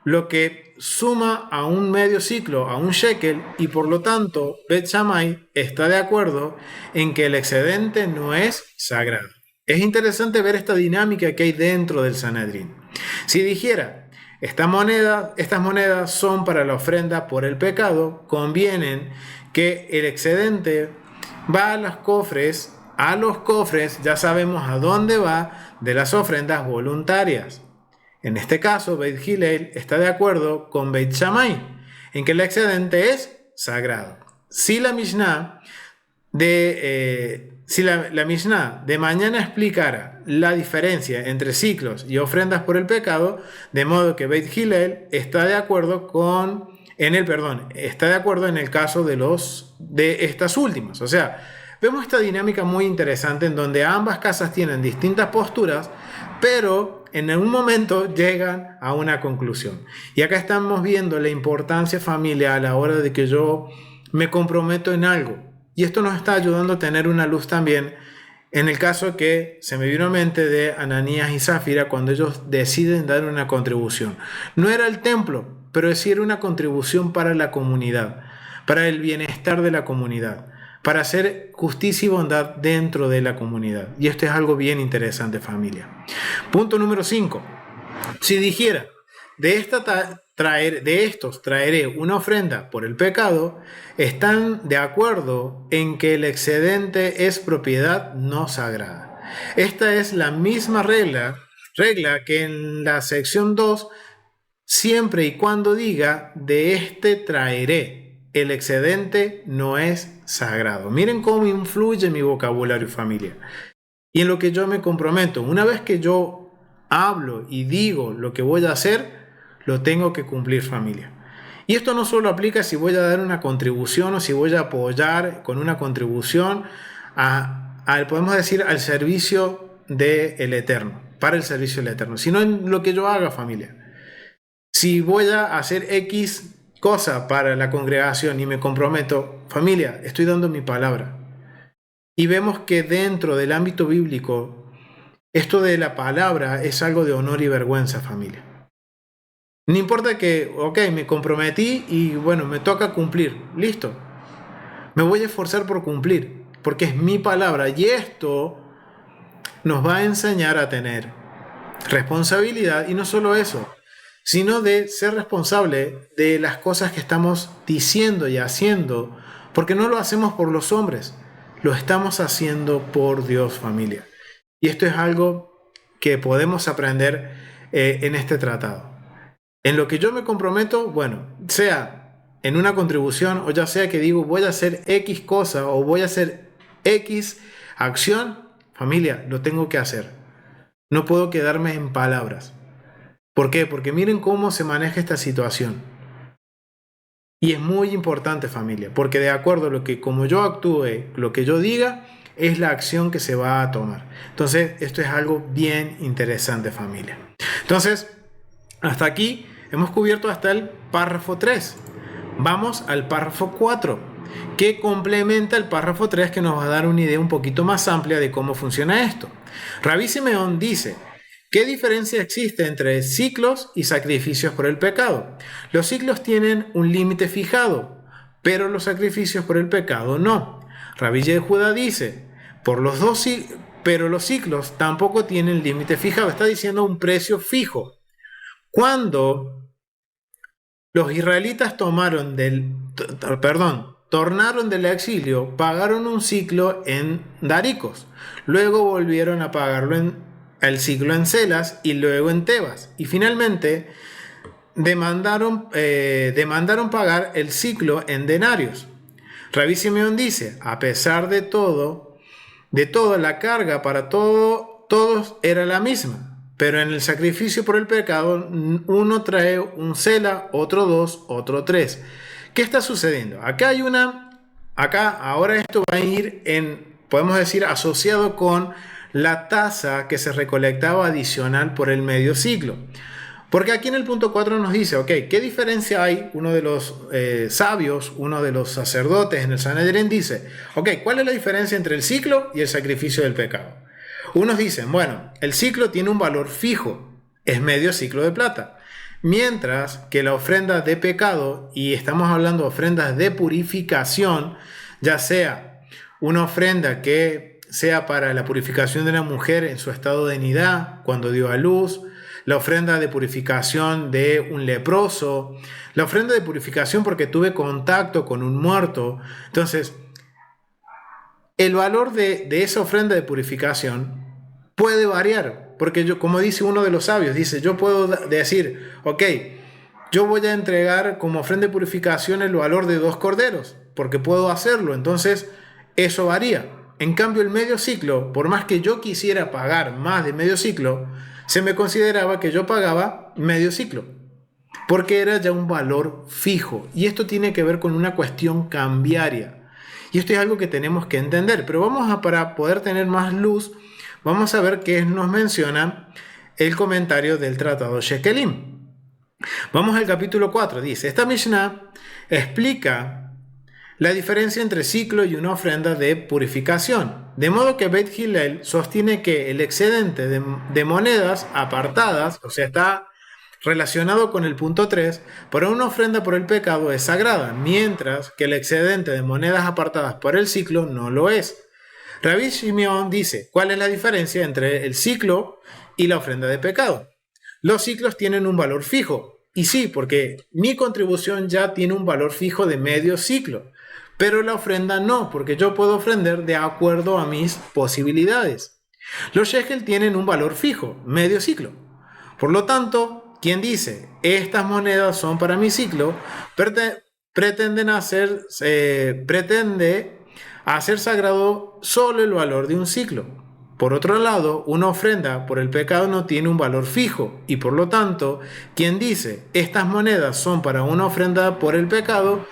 lo que suma a un medio ciclo, a un shekel, y por lo tanto, Bet Shammai está de acuerdo en que el excedente no es sagrado. Es interesante ver esta dinámica que hay dentro del Sanedrín. Si dijera, estas monedas son para la ofrenda por el pecado, convienen que el excedente va a los cofres, ya sabemos a dónde va, de las ofrendas voluntarias. En este caso, Beit Hillel está de acuerdo con Beit Shammai en que el excedente es sagrado. Si la Mishnah de mañana explicara la diferencia entre ciclos y ofrendas por el pecado, de modo que Beit Hillel está de acuerdo en el caso de estas últimas. O sea, vemos esta dinámica muy interesante en donde ambas casas tienen distintas posturas, pero en algún momento llegan a una conclusión. Y acá estamos viendo la importancia, familia, a la hora de que yo me comprometo en algo. Y esto nos está ayudando a tener una luz también en el caso que se me vino a mente de Ananías y Zafira cuando ellos deciden dar una contribución. No era el templo, pero sí era una contribución para la comunidad, para el bienestar de la comunidad, para hacer justicia y bondad dentro de la comunidad. Y esto es algo bien interesante, familia. Punto número 5. Si dijera, de estos traeré una ofrenda por el pecado, están de acuerdo en que el excedente es propiedad no sagrada. Esta es la misma regla que en la sección 2, siempre y cuando diga, de este traeré, el excedente no es sagrado. Miren cómo influye mi vocabulario, familia. Y en lo que yo me comprometo, una vez que yo hablo y digo lo que voy a hacer, lo tengo que cumplir, familia. Y esto no solo aplica si voy a dar una contribución o si voy a apoyar con una contribución podemos decir, al servicio del Eterno, para el servicio del Eterno, sino en lo que yo haga, familia. Si voy a hacer X cosa para la congregación y me comprometo, familia, estoy dando mi palabra. Y vemos que dentro del ámbito bíblico, esto de la palabra es algo de honor y vergüenza, familia. No importa que, me comprometí y bueno, me toca cumplir. Listo. Me voy a esforzar por cumplir, porque es mi palabra. Y esto nos va a enseñar a tener responsabilidad, y no solo eso, sino de ser responsable de las cosas que estamos diciendo y haciendo, porque no lo hacemos por los hombres, lo estamos haciendo por Dios, familia. Y esto es algo que podemos aprender en este tratado. En lo que yo me comprometo, bueno, sea en una contribución o ya sea que digo voy a hacer X cosa o voy a hacer X acción, familia, lo tengo que hacer. No puedo quedarme en palabras. ¿Por qué? Porque miren cómo se maneja esta situación. Y es muy importante, familia, porque de acuerdo a lo que como yo actúe, lo que yo diga, es la acción que se va a tomar. Entonces, esto es algo bien interesante, familia. Entonces, hasta aquí hemos cubierto hasta el párrafo 3. Vamos al párrafo 4, que complementa el párrafo 3, que nos va a dar una idea un poquito más amplia de cómo funciona esto. Rabí Simeón dice: ¿qué diferencia existe entre ciclos y sacrificios por el pecado? Los ciclos tienen un límite fijado, pero los sacrificios por el pecado no. Rabí Yehuda dice: pero los ciclos tampoco tienen límite fijado. Está diciendo un precio fijo. Cuando los israelitas tornaron del exilio, pagaron un ciclo en Daricos, luego volvieron a pagarlo el ciclo en Celas y luego en Tebas, y finalmente demandaron pagar el ciclo en denarios. Rabí Simeón dice: a pesar de todo, la carga para todos era la misma. Pero en el sacrificio por el pecado, uno trae un cela, otro 2, otro 3. ¿Qué está sucediendo? Ahora esto va a ir podemos decir, asociado con la tasa que se recolectaba adicional por el medio ciclo. Porque aquí en el punto 4 nos dice, ¿qué diferencia hay? Uno de los sabios, uno de los sacerdotes en el Sanedrín dice, ¿cuál es la diferencia entre el ciclo y el sacrificio del pecado? Unos dicen, bueno, el ciclo tiene un valor fijo, es medio ciclo de plata, mientras que la ofrenda de pecado, y estamos hablando de ofrendas de purificación, ya sea una ofrenda que sea para la purificación de la mujer en su estado de nidad, cuando dio a luz, la ofrenda de purificación de un leproso, la ofrenda de purificación porque tuve contacto con un muerto. Entonces, el valor de esa ofrenda de purificación puede variar, porque como dice uno de los sabios, dice, yo puedo decir, yo voy a entregar como ofrenda de purificación el valor de 2 corderos, porque puedo hacerlo, entonces eso varía. En cambio, el medio ciclo, por más que yo quisiera pagar más de medio ciclo, se me consideraba que yo pagaba medio ciclo, porque era ya un valor fijo, y esto tiene que ver con una cuestión cambiaria. Y esto es algo que tenemos que entender. Pero para poder tener más luz, vamos a ver qué nos menciona el comentario del tratado Shekelim. Vamos al capítulo 4. Dice, esta Mishnah explica la diferencia entre ciclo y una ofrenda de purificación. De modo que Beit Hillel sostiene que el excedente de monedas apartadas, o sea, está relacionado con el punto 3, para una ofrenda por el pecado es sagrada, mientras que el excedente de monedas apartadas por el ciclo no lo es. Rabbi Shimeon dice, ¿cuál es la diferencia entre el ciclo y la ofrenda de pecado? Los ciclos tienen un valor fijo, y sí, porque mi contribución ya tiene un valor fijo de medio ciclo, pero la ofrenda no, porque yo puedo ofrendar de acuerdo a mis posibilidades. Los shekel tienen un valor fijo, medio ciclo. Por lo tanto, quien dice, estas monedas son para mi ciclo, pretende hacer sagrado solo el valor de un ciclo. Por otro lado, una ofrenda por el pecado no tiene un valor fijo y por lo tanto, quien dice estas monedas son para una ofrenda por el pecado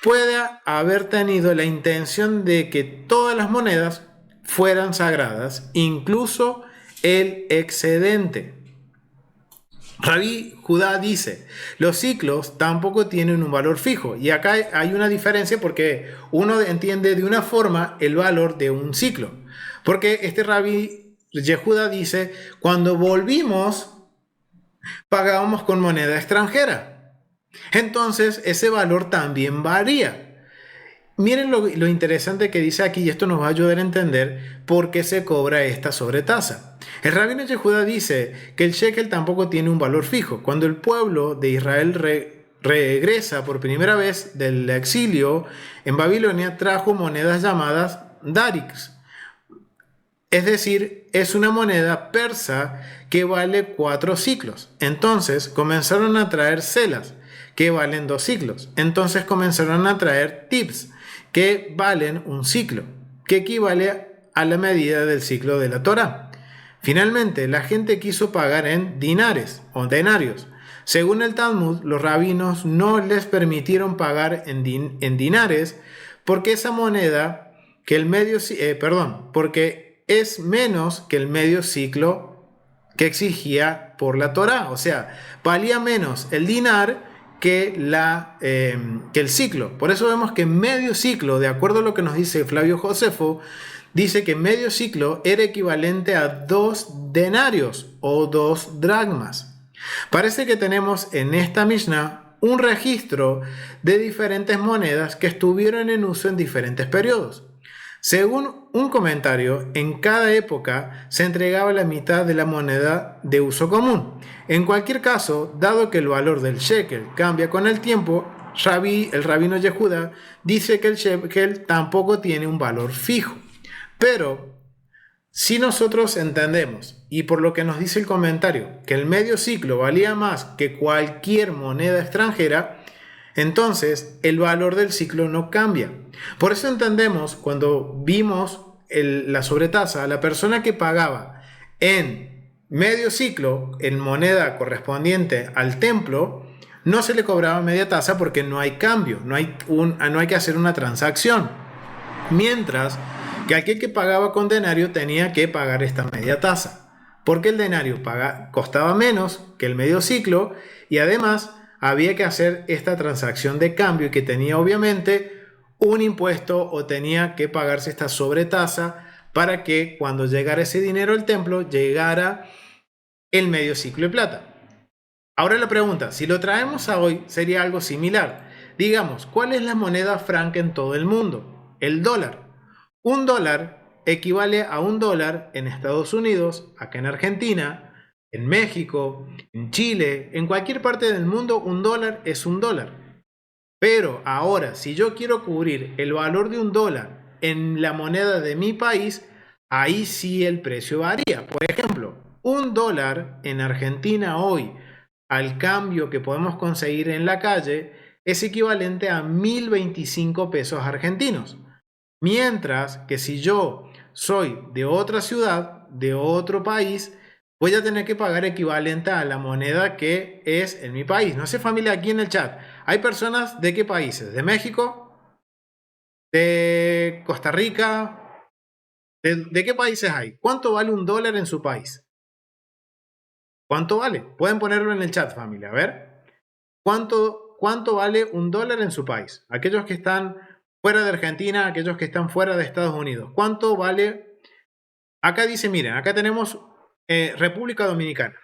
puede haber tenido la intención de que todas las monedas fueran sagradas, incluso el excedente. Rabí Judá dice, los ciclos tampoco tienen un valor fijo y acá hay una diferencia porque uno entiende de una forma el valor de un ciclo. Porque este Rabí Yehuda dice, cuando volvimos, pagábamos con moneda extranjera. Entonces, ese valor también varía. Miren lo interesante que dice aquí, y esto nos va a ayudar a entender por qué se cobra esta sobretasa. El Rabino Yehuda dice que el shekel tampoco tiene un valor fijo. Cuando el pueblo de Israel regresa por primera vez del exilio en Babilonia, trajo monedas llamadas darics. Es decir, es una moneda persa que vale 4 ciclos. Entonces comenzaron a traer selas, que valen 2 ciclos. Entonces comenzaron a traer tips, que valen 1 ciclo, que equivale a la medida del ciclo de la Torá. Finalmente, la gente quiso pagar en dinares o denarios. Según el Talmud, los rabinos no les permitieron pagar en dinares porque esa moneda que porque es menos que el medio ciclo que exigía por la Torá. O sea, valía menos el dinar que el ciclo. Por eso vemos que medio ciclo, de acuerdo a lo que nos dice Flavio Josefo, dice que medio ciclo era equivalente a 2 denarios o 2 dracmas. Parece que tenemos en esta Mishnah un registro de diferentes monedas que estuvieron en uso en diferentes periodos. Según un comentario, en cada época se entregaba la mitad de la moneda de uso común. En cualquier caso, dado que el valor del shekel cambia con el tiempo, el rabino Yehuda dice que el shekel tampoco tiene un valor fijo. Pero, si nosotros entendemos, y por lo que nos dice el comentario, que el medio ciclo valía más que cualquier moneda extranjera, entonces el valor del ciclo no cambia. Por eso entendemos, cuando vimos la sobretasa, la persona que pagaba en medio ciclo en moneda correspondiente al templo, no se le cobraba media tasa porque no hay cambio, no hay que hacer una transacción. Mientras que aquel que pagaba con denario tenía que pagar esta media tasa, porque el denario costaba menos que el medio ciclo y además había que hacer esta transacción de cambio que tenía obviamente un impuesto o tenía que pagarse esta sobretasa para que cuando llegara ese dinero al templo llegara el medio ciclo de plata. Ahora la pregunta, si lo traemos a hoy sería algo similar. Digamos, ¿cuál es la moneda franca en todo el mundo? El dólar. Un dólar equivale a $1 en Estados Unidos, acá en Argentina, en México, en Chile, en cualquier parte del mundo, $1 es $1. Pero ahora, si yo quiero cubrir el valor de $1 en la moneda de mi país, ahí sí el precio varía. Por ejemplo, $1 en Argentina hoy, al cambio que podemos conseguir en la calle, es equivalente a 1.025 pesos argentinos. Mientras que si yo soy de otra ciudad, de otro país, voy a tener que pagar equivalente a la moneda que es en mi país. No sé, familia, aquí en el chat, ¿hay personas de qué países? ¿De México? de Costa Rica, ¿de qué países hay? ¿Cuánto vale un dólar en su país? ¿Cuánto vale? Pueden ponerlo en el chat, familia. A ver. ¿Cuánto vale un dólar en su país? Aquellos que están fuera de Argentina, aquellos que están fuera de Estados Unidos. ¿Cuánto vale? Acá dice, miren, acá tenemos República Dominicana.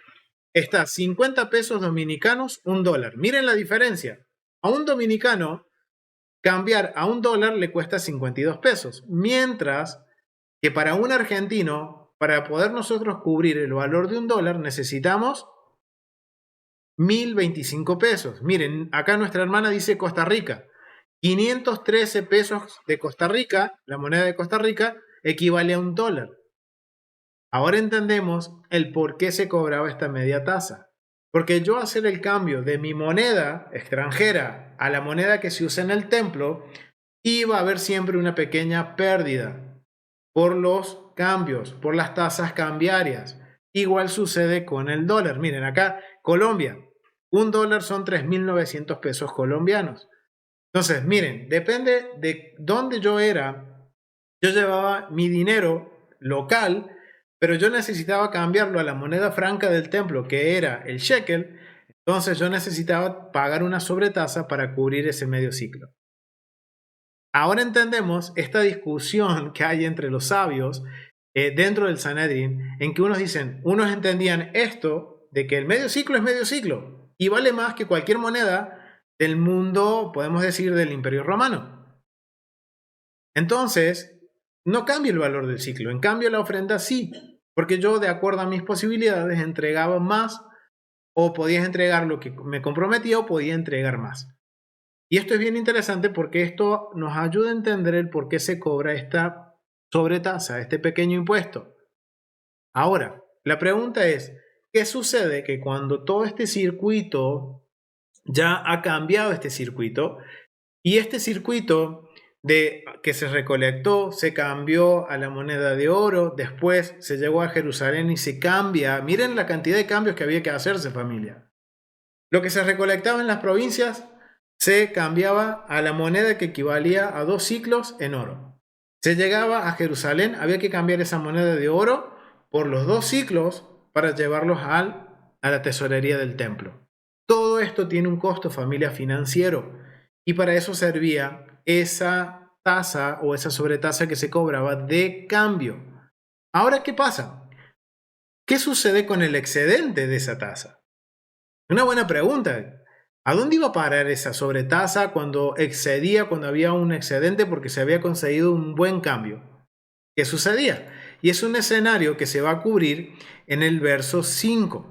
Está 50 pesos dominicanos, un dólar. Miren la diferencia. A un dominicano, cambiar a un dólar le cuesta 52 pesos. Mientras que para un argentino, para poder nosotros cubrir el valor de un dólar, necesitamos 1025 pesos. Miren, acá nuestra hermana dice Costa Rica. 513 pesos de Costa Rica, la moneda de Costa Rica, equivale a un dólar. Ahora entendemos el por qué se cobraba esta media tasa. Porque yo hacer el cambio de mi moneda extranjera a la moneda que se usa en el templo, iba a haber siempre una pequeña pérdida por los cambios, por las tasas cambiarias. Igual sucede con el dólar. Miren, acá Colombia, un dólar son 3.900 pesos colombianos. Entonces, miren, depende de dónde yo era, yo llevaba mi dinero local, pero yo necesitaba cambiarlo a la moneda franca del templo, que era el shekel. Entonces yo necesitaba pagar una sobretasa para cubrir ese medio ciclo. Ahora entendemos esta discusión que hay entre los sabios dentro del Sanedrín, en que unos entendían esto de que el medio ciclo es medio ciclo y vale más que cualquier moneda del mundo, podemos decir, del Imperio Romano. Entonces, no cambia el valor del ciclo, en cambio la ofrenda sí, porque yo de acuerdo a mis posibilidades entregaba más o podías entregar lo que me comprometía o podía entregar más. Y esto es bien interesante porque esto nos ayuda a entender el por qué se cobra esta sobretasa, este pequeño impuesto. Ahora, la pregunta es, ¿qué sucede que cuando todo este circuito ya ha cambiado este circuito y este circuito de que se recolectó, se cambió a la moneda de oro, después se llegó a Jerusalén y se cambia? Miren la cantidad de cambios que había que hacerse, familia. Lo que se recolectaba en las provincias se cambiaba a la moneda que equivalía a 2 ciclos en oro. Se llegaba a Jerusalén, había que cambiar esa moneda de oro por los 2 ciclos para llevarlos a la tesorería del templo. Todo esto tiene un costo, familia, financiero, y para eso servía esa tasa o esa sobretasa que se cobraba de cambio. Ahora, ¿qué pasa? ¿Qué sucede con el excedente de esa tasa? Una buena pregunta. ¿A dónde iba a parar esa sobretasa cuando excedía, cuando había un excedente porque se había conseguido un buen cambio? ¿Qué sucedía? Y es un escenario que se va a cubrir en el verso 5.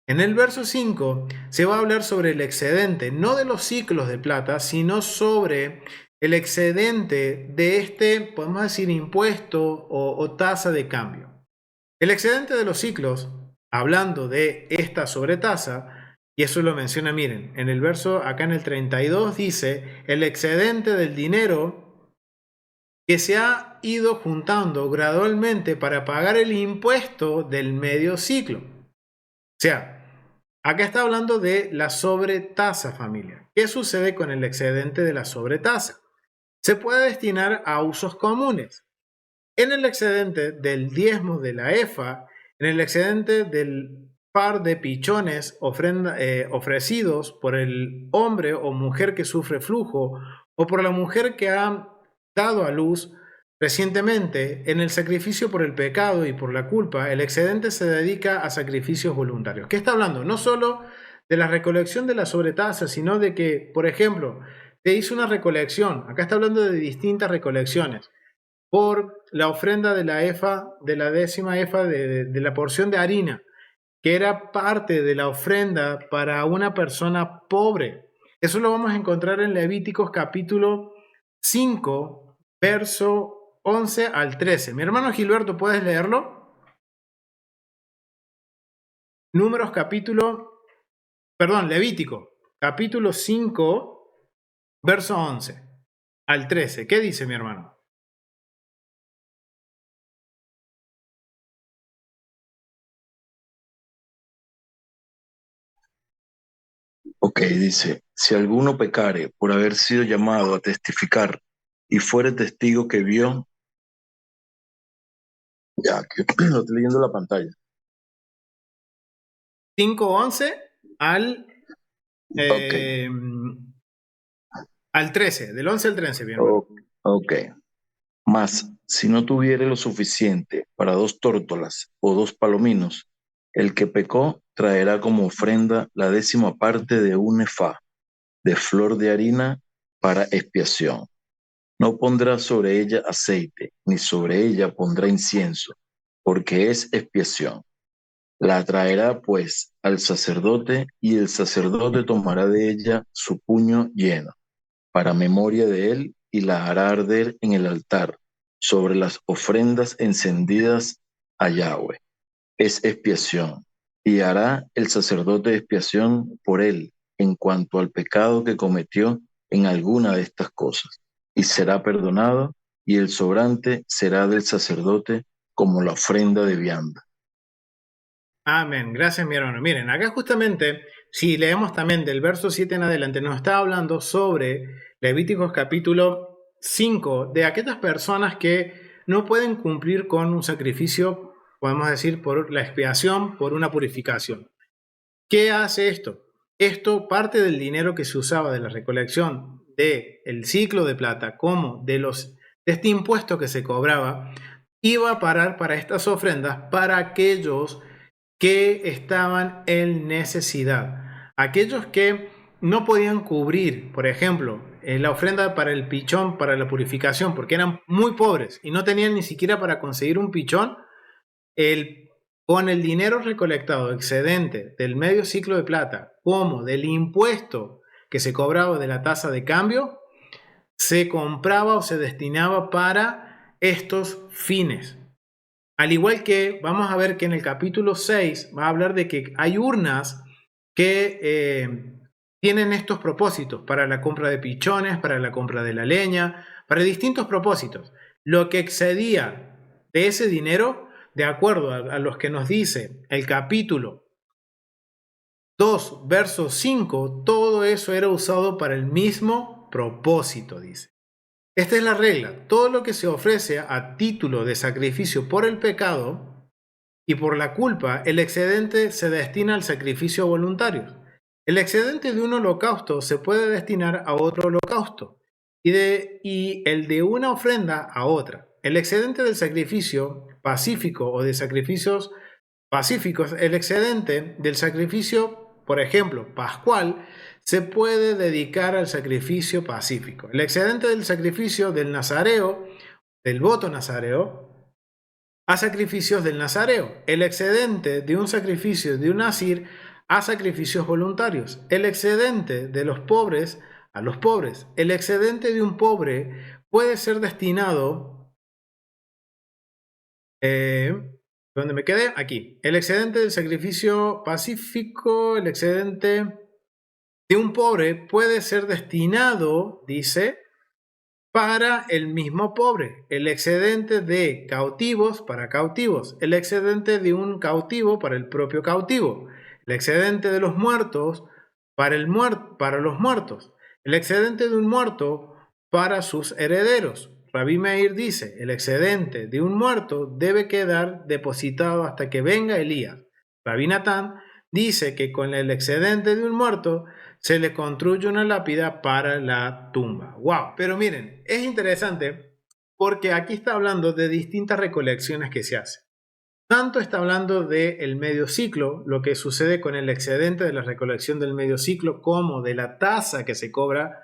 En el verso 5 se va a hablar sobre el excedente, no de los ciclos de plata, sino sobre el excedente de este, podemos decir, impuesto o tasa de cambio. El excedente de los ciclos, hablando de esta sobretasa, y eso lo menciona, miren, en el verso acá en el 32 dice, el excedente del dinero que se ha ido juntando gradualmente para pagar el impuesto del medio ciclo. O sea, acá está hablando de la sobretasa, familia. ¿Qué sucede con el excedente de la sobretasa? Se puede destinar a usos comunes. En el excedente del diezmo de la efa, en el excedente del par de pichones ofrecidos por el hombre o mujer que sufre flujo o por la mujer que ha dado a luz recientemente, en el sacrificio por el pecado y por la culpa, el excedente se dedica a sacrificios voluntarios. ¿Qué está hablando? No solo de la recolección de la sobretasa, sino de que, por ejemplo, te hizo una recolección. Acá está hablando de distintas recolecciones por la ofrenda de la efa, de la 10ª efa de la porción de harina, que era parte de la ofrenda para una persona pobre. Eso lo vamos a encontrar en Levíticos capítulo 5, verso 11 al 13. Mi hermano Gilberto, ¿puedes leerlo? Levítico, capítulo 5, verso 11 al 13. ¿Qué dice mi hermano? Ok, dice, si alguno pecare por haber sido llamado a testificar y fuere testigo que vio, ya que lo estoy leyendo en la pantalla. 5:11 al, Ok, al 13, del 11 al 13, bien. ok. Mas, si no tuviere lo suficiente para 2 tórtolas o 2 palominos, el que pecó traerá como ofrenda la 10ª parte de un efá de flor de harina para expiación. No pondrá sobre ella aceite, ni sobre ella pondrá incienso, porque es expiación. La traerá pues al sacerdote, y el sacerdote tomará de ella su puño lleno, para memoria de él, y la hará arder en el altar, sobre las ofrendas encendidas a Yahweh. Es expiación, y hará el sacerdote expiación por él en cuanto al pecado que cometió en alguna de estas cosas, y será perdonado, y el sobrante será del sacerdote como la ofrenda de vianda. Amén. Gracias, mi hermano. Miren, acá justamente, si leemos también del verso 7 en adelante, nos está hablando sobre Levíticos capítulo 5, de aquellas personas que no pueden cumplir con un sacrificio, podemos decir, por la expiación, por una purificación. ¿Qué hace esto? Esto parte del dinero que se usaba de la recolección del ciclo de plata, como de este impuesto que se cobraba, iba a parar para estas ofrendas para aquellos que estaban en necesidad. Aquellos que no podían cubrir, por ejemplo, la ofrenda para el pichón, para la purificación, porque eran muy pobres y no tenían ni siquiera para conseguir un pichón, con el dinero recolectado excedente del medio ciclo de plata, como del impuesto que se cobraba de la tasa de cambio, se compraba o se destinaba para estos fines. Al igual que vamos a ver que en el capítulo 6 va a hablar de que hay urnas que tienen estos propósitos para la compra de pichones, para la compra de la leña, para distintos propósitos. Lo que excedía de ese dinero, de acuerdo a los que nos dice el capítulo 2, verso 5, todo eso era usado para el mismo propósito, dice. Esta es la regla. Todo lo que se ofrece a título de sacrificio por el pecado y por la culpa, el excedente se destina al sacrificio voluntario. El excedente de un holocausto se puede destinar a otro holocausto y el de una ofrenda a otra. El excedente del sacrificio pacífico o de sacrificios pacíficos, el excedente del sacrificio, por ejemplo, pascual, se puede dedicar al sacrificio pacífico. El excedente del sacrificio del nazareo, del voto nazareo, a sacrificios del nazareo. El excedente de un sacrificio de un nazir a sacrificios voluntarios. El excedente de los pobres a los pobres. El excedente de un pobre puede ser destinado... ¿Dónde me quedé? Aquí. El excedente del sacrificio pacífico, el excedente de un pobre puede ser destinado, dice, para el mismo pobre. El excedente de cautivos para cautivos. El excedente de un cautivo para el propio cautivo. El excedente de los muertos para los muertos. El excedente de un muerto para sus herederos. Rabí Meir dice, el excedente de un muerto debe quedar depositado hasta que venga Elías. Rabí Natán dice que con el excedente de un muerto se le construye una lápida para la tumba. ¡Wow! Pero miren, es interesante porque aquí está hablando de distintas recolecciones que se hacen. Tanto está hablando del medio ciclo, lo que sucede con el excedente de la recolección del medio ciclo, como de la tasa que se cobra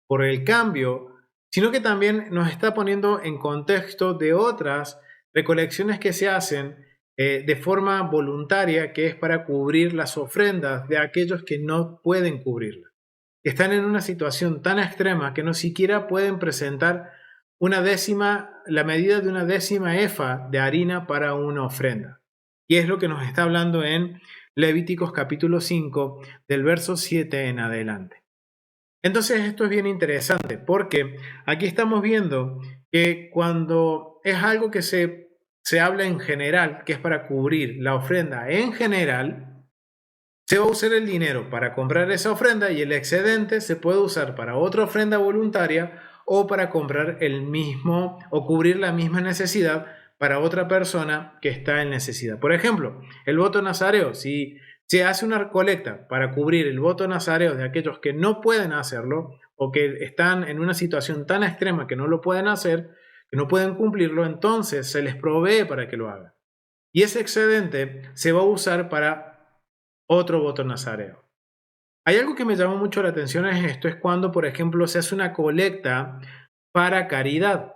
por el cambio, sino que también nos está poniendo en contexto de otras recolecciones que se hacen de forma voluntaria, que es para cubrir las ofrendas de aquellos que no pueden cubrirlas. Están en una situación tan extrema que no siquiera pueden presentar la medida de una 10ª efa de harina para una ofrenda. Y es lo que nos está hablando en Levíticos capítulo 5, del verso 7 en adelante. Entonces esto es bien interesante porque aquí estamos viendo que cuando es algo que se habla en general, que es para cubrir la ofrenda en general, se va a usar el dinero para comprar esa ofrenda y el excedente se puede usar para otra ofrenda voluntaria o para comprar el mismo o cubrir la misma necesidad para otra persona que está en necesidad. Por ejemplo, el voto nazareo, si se hace una colecta para cubrir el voto nazareo de aquellos que no pueden hacerlo o que están en una situación tan extrema que no lo pueden hacer, que no pueden cumplirlo, entonces se les provee para que lo hagan. Y ese excedente se va a usar para otro voto nazareo. Hay algo que me llama mucho la atención es cuando, por ejemplo, se hace una colecta para caridad.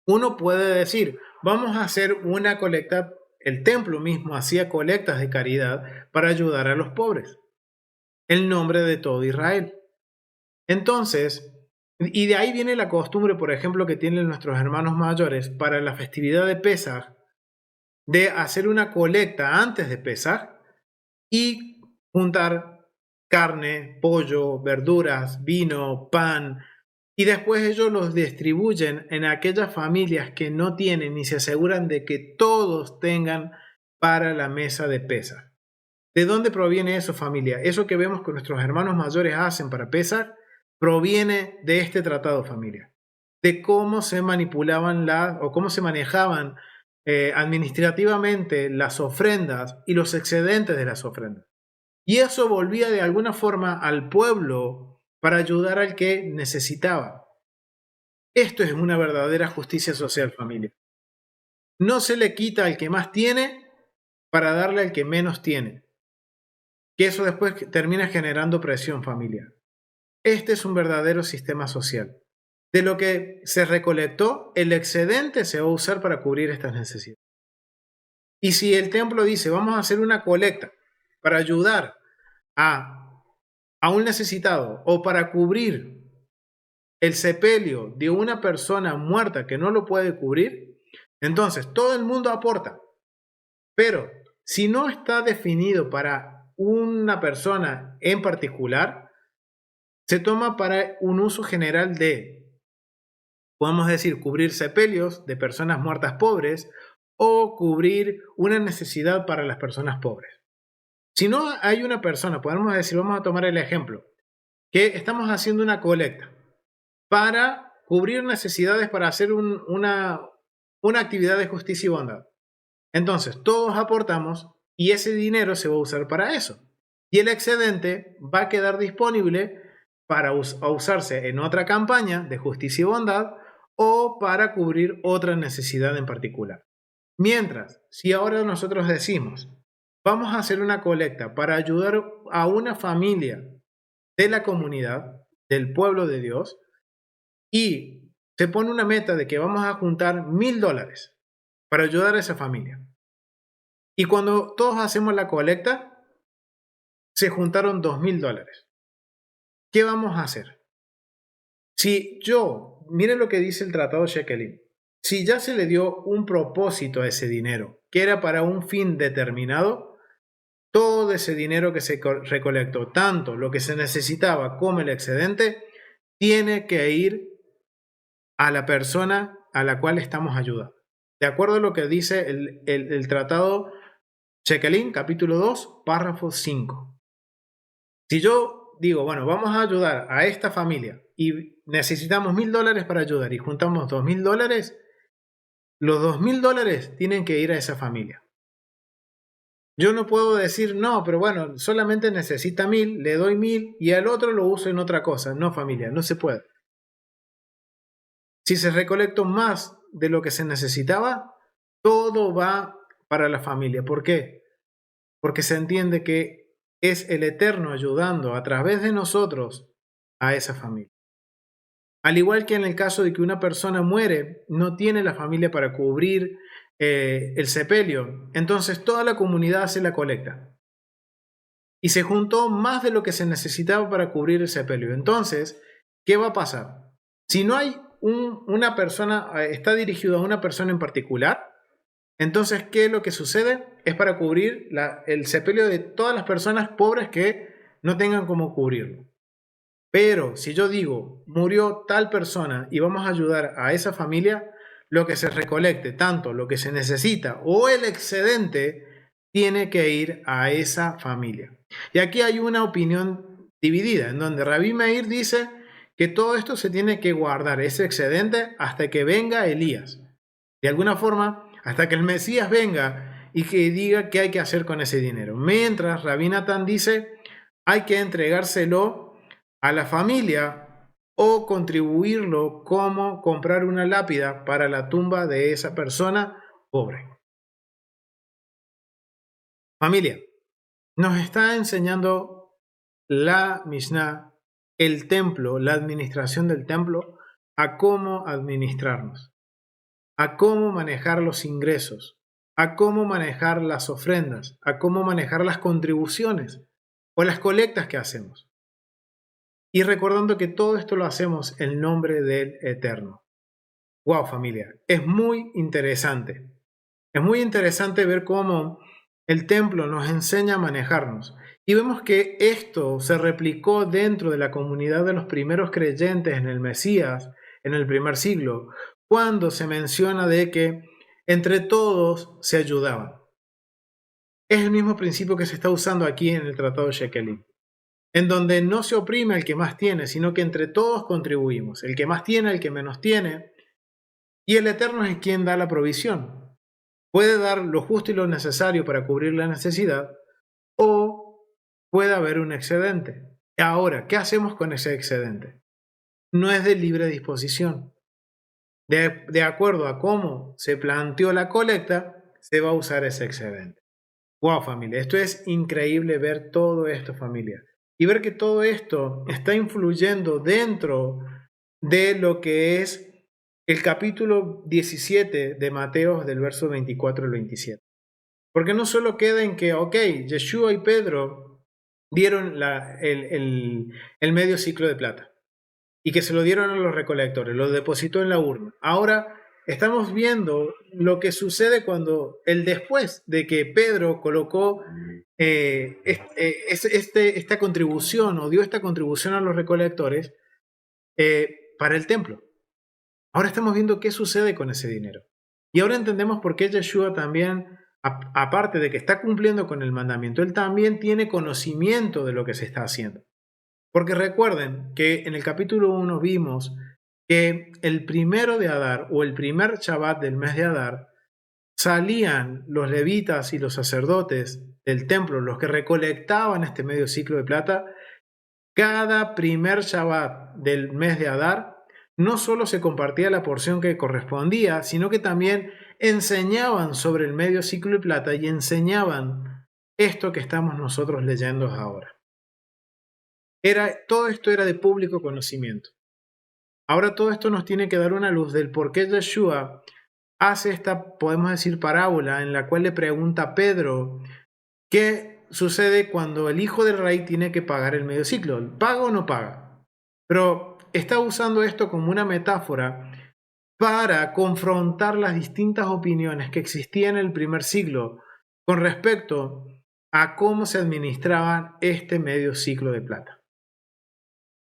Uno puede decir, vamos a hacer una colecta, el templo mismo hacía colectas de caridad para ayudar a los pobres, en nombre de todo Israel. Entonces, y de ahí viene la costumbre, por ejemplo, que tienen nuestros hermanos mayores para la festividad de Pesaj, de hacer una colecta antes de Pesaj y juntar carne, pollo, verduras, vino, pan, y después ellos los distribuyen en aquellas familias que no tienen y se aseguran de que todos tengan para la mesa de Pesaj. ¿De dónde proviene eso, familia? Eso que vemos que nuestros hermanos mayores hacen para Pesaj proviene de este tratado, familia, de cómo se manipulaban o cómo se manejaban administrativamente las ofrendas y los excedentes de las ofrendas. Y eso volvía de alguna forma al pueblo para ayudar al que necesitaba. Esto es una verdadera justicia social, familia. No se le quita al que más tiene para darle al que menos tiene. Que eso después termina generando presión, familia. Este es un verdadero sistema social. De lo que se recolectó, el excedente se va a usar para cubrir estas necesidades. Y si el templo dice, vamos a hacer una colecta para ayudar a un necesitado o para cubrir el sepelio de una persona muerta que no lo puede cubrir, entonces todo el mundo aporta. Pero si no está definido para una persona en particular, se toma para un uso general de, podemos decir, cubrir sepelios de personas muertas pobres o cubrir una necesidad para las personas pobres. Si no hay una persona, podemos decir, vamos a tomar el ejemplo, que estamos haciendo una colecta para cubrir necesidades para hacer una actividad de justicia y bondad. Entonces, todos aportamos y ese dinero se va a usar para eso. Y el excedente va a quedar disponible para usarse en otra campaña de justicia y bondad o para cubrir otra necesidad en particular. Mientras, si ahora nosotros decimos, vamos a hacer una colecta para ayudar a una familia de la comunidad, del pueblo de Dios, y se pone una meta de que vamos a juntar $1,000 para ayudar a esa familia. Y cuando todos hacemos la colecta, se juntaron $2,000. ¿Qué vamos a hacer? Miren lo que dice el tratado Shekelim. Si ya se le dio un propósito a ese dinero, que era para un fin determinado, todo ese dinero que se recolectó, tanto lo que se necesitaba como el excedente, tiene que ir a la persona a la cual estamos ayudando. De acuerdo a lo que dice el tratado Shekelim, capítulo 2, párrafo 5. Si yo digo, bueno, vamos a ayudar a esta familia y necesitamos $1,000 para ayudar y juntamos $2,000, los $2,000 tienen que ir a esa familia. Yo no puedo decir, no, pero bueno, solamente necesita 1,000, le doy 1,000 y al otro lo uso en otra cosa. No, familia, no se puede. Si se recolectó más de lo que se necesitaba, todo va para la familia. ¿Por qué? Porque se entiende que es el Eterno ayudando a través de nosotros a esa familia. Al igual que en el caso de que una persona muere, no tiene la familia para cubrir el sepelio, entonces toda la comunidad hace la colecta. Y se juntó más de lo que se necesitaba para cubrir el sepelio. Entonces, ¿qué va a pasar? Si no hay una persona, está dirigido a una persona en particular, entonces, ¿qué es lo que sucede? Es para cubrir el sepelio de todas las personas pobres que no tengan cómo cubrirlo. Pero si yo digo, murió tal persona y vamos a ayudar a esa familia, lo que se recolecte, tanto lo que se necesita o el excedente, tiene que ir a esa familia. Y aquí hay una opinión dividida, en donde Rabbi Meir dice que todo esto se tiene que guardar, ese excedente, hasta que venga Elías. De alguna forma, hasta que el Mesías venga y que diga qué hay que hacer con ese dinero. Mientras Rabí Natán dice, hay que entregárselo a la familia o contribuirlo como comprar una lápida para la tumba de esa persona pobre. Familia, nos está enseñando la Mishnah, el templo, la administración del templo, a cómo administrarnos, a cómo manejar los ingresos, a cómo manejar las ofrendas, a cómo manejar las contribuciones o las colectas que hacemos. Y recordando que todo esto lo hacemos en nombre del Eterno. Wow, familia, es muy interesante. Es muy interesante ver cómo el templo nos enseña a manejarnos. Y vemos que esto se replicó dentro de la comunidad de los primeros creyentes en el Mesías, en el primer siglo, cuando se menciona de que entre todos se ayudaban. Es el mismo principio que se está usando aquí en el Tratado de Shekelim, en donde no se oprime al que más tiene, sino que entre todos contribuimos, el que más tiene, el que menos tiene, y el Eterno es quien da la provisión. Puede dar lo justo y lo necesario para cubrir la necesidad, o puede haber un excedente. Ahora, ¿qué hacemos con ese excedente? No es de libre disposición. De acuerdo a cómo se planteó la colecta, se va a usar ese excedente. Wow, familia, esto es increíble ver todo esto, familia. Y ver que todo esto está influyendo dentro de lo que es el capítulo 17 de Mateo, del verso 24 al 27. Porque no solo queda en que, ok, Yeshua y Pedro dieron el medio ciclo de plata y que se lo dieron a los recolectores, lo depositó en la urna. Ahora estamos viendo lo que sucede cuando el después de que Pedro colocó esta contribución o dio esta contribución a los recolectores para el templo. Ahora estamos viendo qué sucede con ese dinero. Y ahora entendemos por qué Yeshua también, aparte de que está cumpliendo con el mandamiento, él también tiene conocimiento de lo que se está haciendo. Porque recuerden que en el capítulo 1 vimos que el primero de Adar o el primer Shabbat del mes de Adar salían los levitas y los sacerdotes del templo, los que recolectaban este medio ciclo de plata. Cada primer Shabbat del mes de Adar no solo se compartía la porción que correspondía, sino que también enseñaban sobre el medio ciclo de plata y enseñaban esto que estamos nosotros leyendo ahora. Todo esto era de público conocimiento. Ahora todo esto nos tiene que dar una luz del por qué Yeshua hace esta, podemos decir, parábola en la cual le pregunta a Pedro qué sucede cuando el hijo del rey tiene que pagar el medio ciclo. ¿Paga o no paga? Pero está usando esto como una metáfora para confrontar las distintas opiniones que existían en el primer siglo con respecto a cómo se administraba este medio ciclo de plata.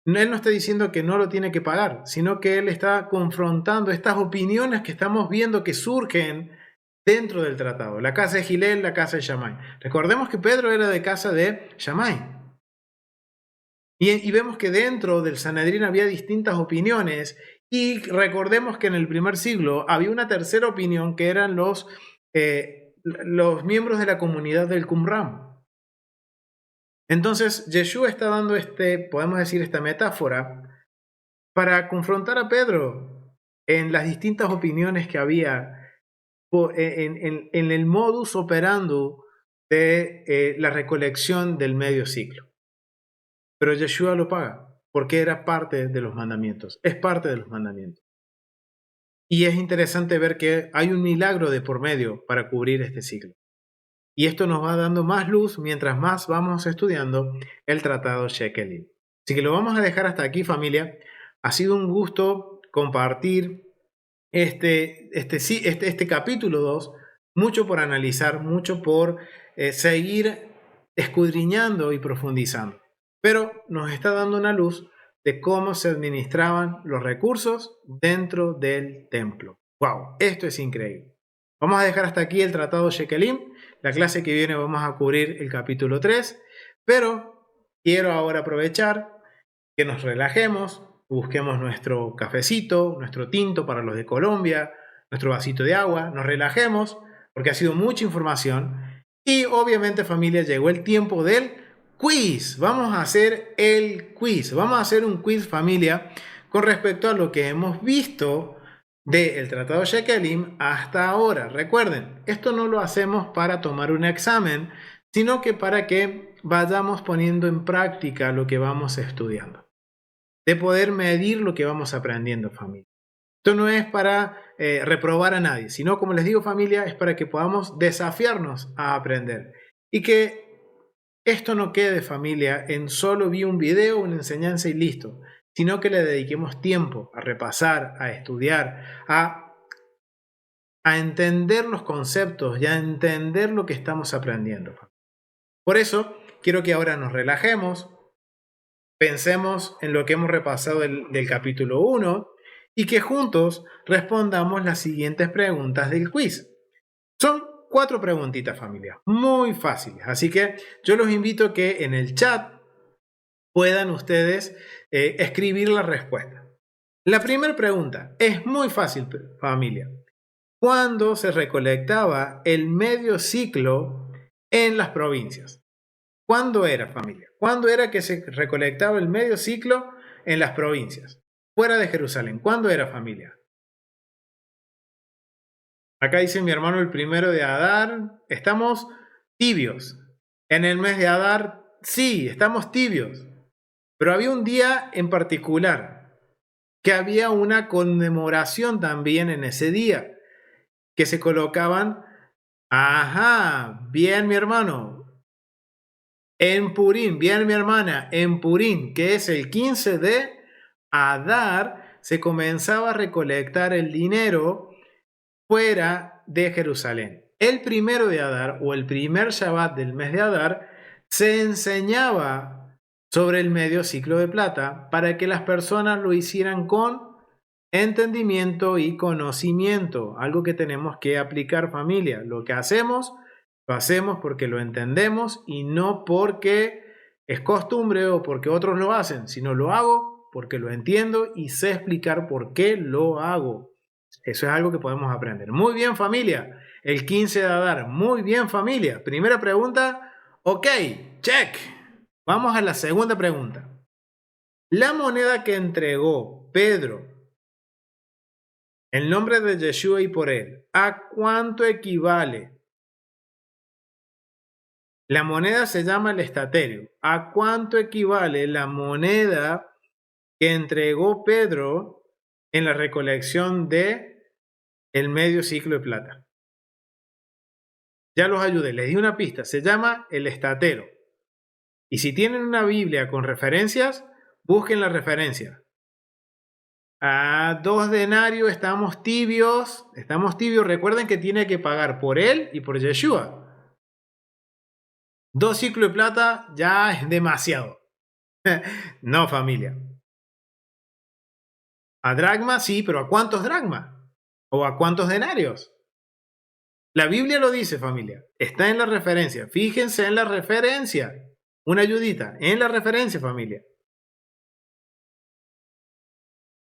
Él no está diciendo que no lo tiene que pagar, sino que él está confrontando estas opiniones que estamos viendo que surgen dentro del tratado. La casa de Gilel, la casa de Shammai. Recordemos que Pedro era de casa de Shammai. Y vemos que dentro del Sanedrín había distintas opiniones. Y recordemos que en el primer siglo había una tercera opinión que eran los miembros de la comunidad del Qumran. Entonces, Yeshua está dando podemos decir, esta metáfora para confrontar a Pedro en las distintas opiniones que había en el modus operandi de la recolección del medio ciclo. Pero Yeshua lo paga porque era parte de los mandamientos, es parte de los mandamientos. Y es interesante ver que hay un milagro de por medio para cubrir este ciclo. Y esto nos va dando más luz mientras más vamos estudiando el Tratado Shekelim. Así que lo vamos a dejar hasta aquí, familia. Ha sido un gusto compartir este capítulo 2. Mucho por analizar, mucho por seguir escudriñando y profundizando. Pero nos está dando una luz de cómo se administraban los recursos dentro del templo. ¡Wow! Esto es increíble. Vamos a dejar hasta aquí el Tratado Shekelim. La clase que viene vamos a cubrir el capítulo 3, pero quiero ahora aprovechar que nos relajemos, busquemos nuestro cafecito, nuestro tinto para los de Colombia, nuestro vasito de agua, nos relajemos, porque ha sido mucha información. Y obviamente, familia, llegó el tiempo del quiz. Vamos a hacer el quiz. Vamos a hacer un quiz, familia, con respecto a lo que hemos visto del Tratado Shekelim hasta ahora. Recuerden, esto no lo hacemos para tomar un examen, sino que para que vayamos poniendo en práctica lo que vamos estudiando, de poder medir lo que vamos aprendiendo, familia. Esto no es para reprobar a nadie, sino, como les digo, familia, es para que podamos desafiarnos a aprender. Y que esto no quede, familia, en solo vi un video, una enseñanza y listo, sino que le dediquemos tiempo a repasar, a estudiar, a entender los conceptos y a entender lo que estamos aprendiendo. Por eso, quiero que ahora nos relajemos, pensemos en lo que hemos repasado del capítulo 1, y que juntos respondamos las siguientes preguntas del quiz. Son 4 preguntitas, familia, muy fáciles, así que yo los invito a que en el chat puedan ustedes escribir la respuesta. La primera pregunta es muy fácil, familia. ¿Cuándo se recolectaba el medio ciclo en las provincias? ¿Cuándo era, familia? ¿Cuándo era que se recolectaba el medio ciclo en las provincias? Fuera de Jerusalén. ¿Cuándo era, familia? Acá dice mi hermano el 1 de Adar. Estamos tibios. En el mes de Adar, sí, estamos tibios. Pero había un día en particular que había una conmemoración también en ese día, que se colocaban, bien mi hermano, en Purim, bien mi hermana, en Purim, que es el 15 de Adar, se comenzaba a recolectar el dinero fuera de Jerusalén. El 1 de Adar, o el primer Shabbat del mes de Adar, se enseñaba sobre el medio ciclo de plata para que las personas lo hicieran con entendimiento y conocimiento, algo que tenemos que aplicar, familia. Lo que hacemos, lo hacemos porque lo entendemos y no porque es costumbre o porque otros lo hacen, sino lo hago porque lo entiendo y sé explicar por qué lo hago. Eso es algo que podemos aprender. Muy bien, familia. El 15 de Adar. Muy bien, familia. Primera pregunta. Ok, check. Vamos a la segunda pregunta. La moneda que entregó Pedro en nombre de Yeshua y por él, ¿a cuánto equivale? La moneda se llama el estaterio. ¿A cuánto equivale la moneda que entregó Pedro en la recolección de el medio ciclo de plata? Ya los ayudé, les di una pista. Se llama el estatero. Y si tienen una Biblia con referencias, busquen la referencia. A 2 denarios, estamos tibios. Estamos tibios. Recuerden que tiene que pagar por él y por Yeshua. 2 ciclos de plata ya es demasiado. No, familia. A dracma sí, pero ¿a cuántos dracmas? ¿O a cuántos denarios? La Biblia lo dice, familia. Está en la referencia. Fíjense en la referencia. Una ayudita. En la referencia, familia.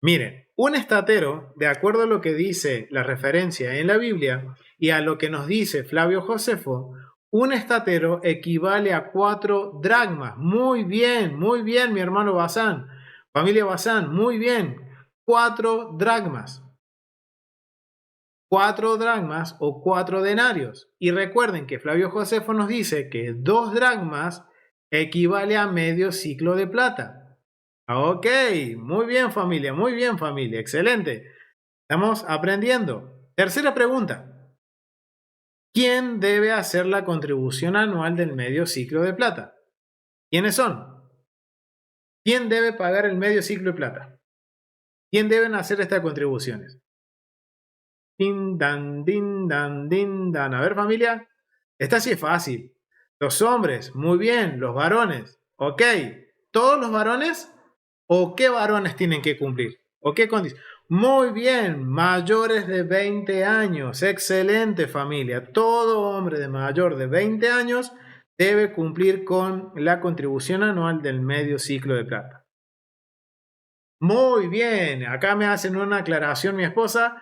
Miren, un estatero, de acuerdo a lo que dice la referencia en la Biblia y a lo que nos dice Flavio Josefo, un estatero equivale a 4 dracmas. Muy bien, mi hermano Bazán. Familia Bazán, muy bien. 4 dracmas. 4 dracmas o 4 denarios. Y recuerden que Flavio Josefo nos dice que 2 dracmas equivale a medio ciclo de plata. Ok, muy bien familia, excelente. Estamos aprendiendo. Tercera pregunta. ¿Quién debe hacer la contribución anual del medio ciclo de plata? ¿Quiénes son? ¿Quién debe pagar el medio ciclo de plata? ¿Quién deben hacer estas contribuciones? Din, dan, din, dan, din, dan. A ver, familia. Esta sí es fácil. Los hombres, muy bien. Los varones, ok. ¿Todos los varones? ¿O qué varones tienen que cumplir? ¿O qué condiciones? Muy bien, mayores de 20 años. Excelente, familia. Todo hombre de mayor de 20 años debe cumplir con la contribución anual del medio ciclo de plata. Muy bien, acá me hacen una aclaración mi esposa,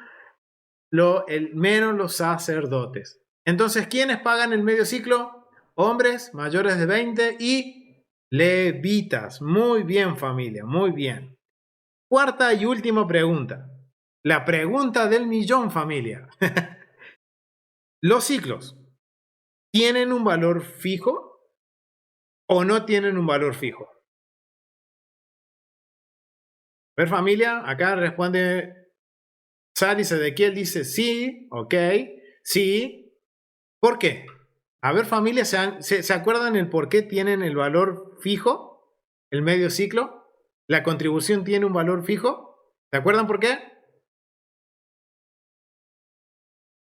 menos los sacerdotes. Entonces, ¿quiénes pagan el medio ciclo? Hombres mayores de 20 y levitas. Muy bien, familia, muy bien. Cuarta y última pregunta. La pregunta del millón, familia. ¿Los ciclos tienen un valor fijo o no tienen un valor fijo? A ver, familia, acá responde Saris Ezequiel, dice sí, ok, sí. ¿Por qué? A ver, familia, ¿se acuerdan el por qué tienen el valor fijo? El medio ciclo. ¿La contribución tiene un valor fijo? ¿Se acuerdan por qué?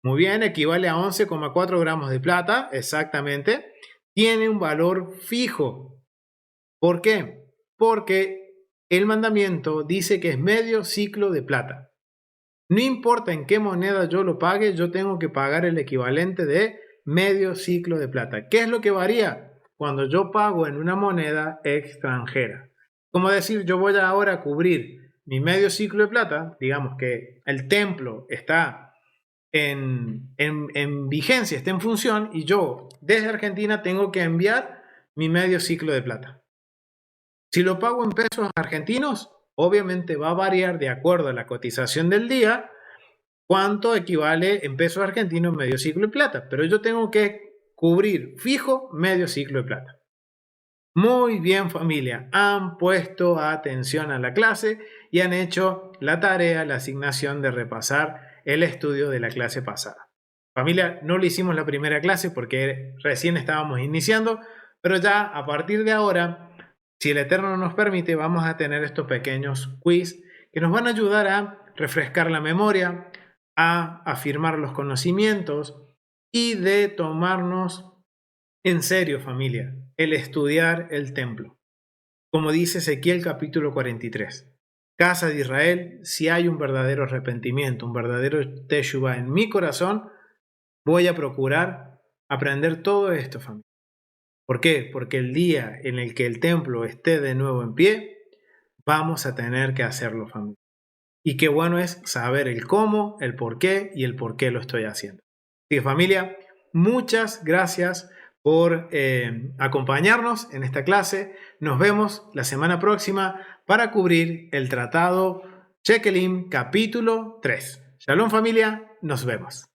Muy bien, equivale a 11,4 gramos de plata, exactamente. Tiene un valor fijo. ¿Por qué? Porque el mandamiento dice que es medio ciclo de plata. No importa en qué moneda yo lo pague, yo tengo que pagar el equivalente de medio ciclo de plata. ¿Qué es lo que varía? Cuando yo pago en una moneda extranjera. Como decir, yo voy ahora a cubrir mi medio ciclo de plata, digamos que el templo está en vigencia, está en función, y yo desde Argentina tengo que enviar mi medio ciclo de plata. Si lo pago en pesos argentinos, obviamente va a variar de acuerdo a la cotización del día, cuánto equivale en pesos argentinos medio ciclo de plata, pero yo tengo que cubrir fijo medio ciclo de plata. Muy bien, familia, han puesto atención a la clase y han hecho la tarea, la asignación de repasar el estudio de la clase pasada. Familia, no lo hicimos la primera clase porque recién estábamos iniciando, pero ya a partir de ahora, si el Eterno nos permite, vamos a tener estos pequeños quiz que nos van a ayudar a refrescar la memoria, a afirmar los conocimientos y de tomarnos en serio, familia, el estudiar el templo. Como dice Ezequiel capítulo 43. Casa de Israel, si hay un verdadero arrepentimiento, un verdadero teshuvah en mi corazón, voy a procurar aprender todo esto, familia. ¿Por qué? Porque el día en el que el templo esté de nuevo en pie, vamos a tener que hacerlo, familia. Y qué bueno es saber el cómo, el por qué y el por qué lo estoy haciendo. Así que, familia, muchas gracias por acompañarnos en esta clase. Nos vemos la semana próxima para cubrir el tratado Shekelim capítulo 3. Shalom, familia, nos vemos.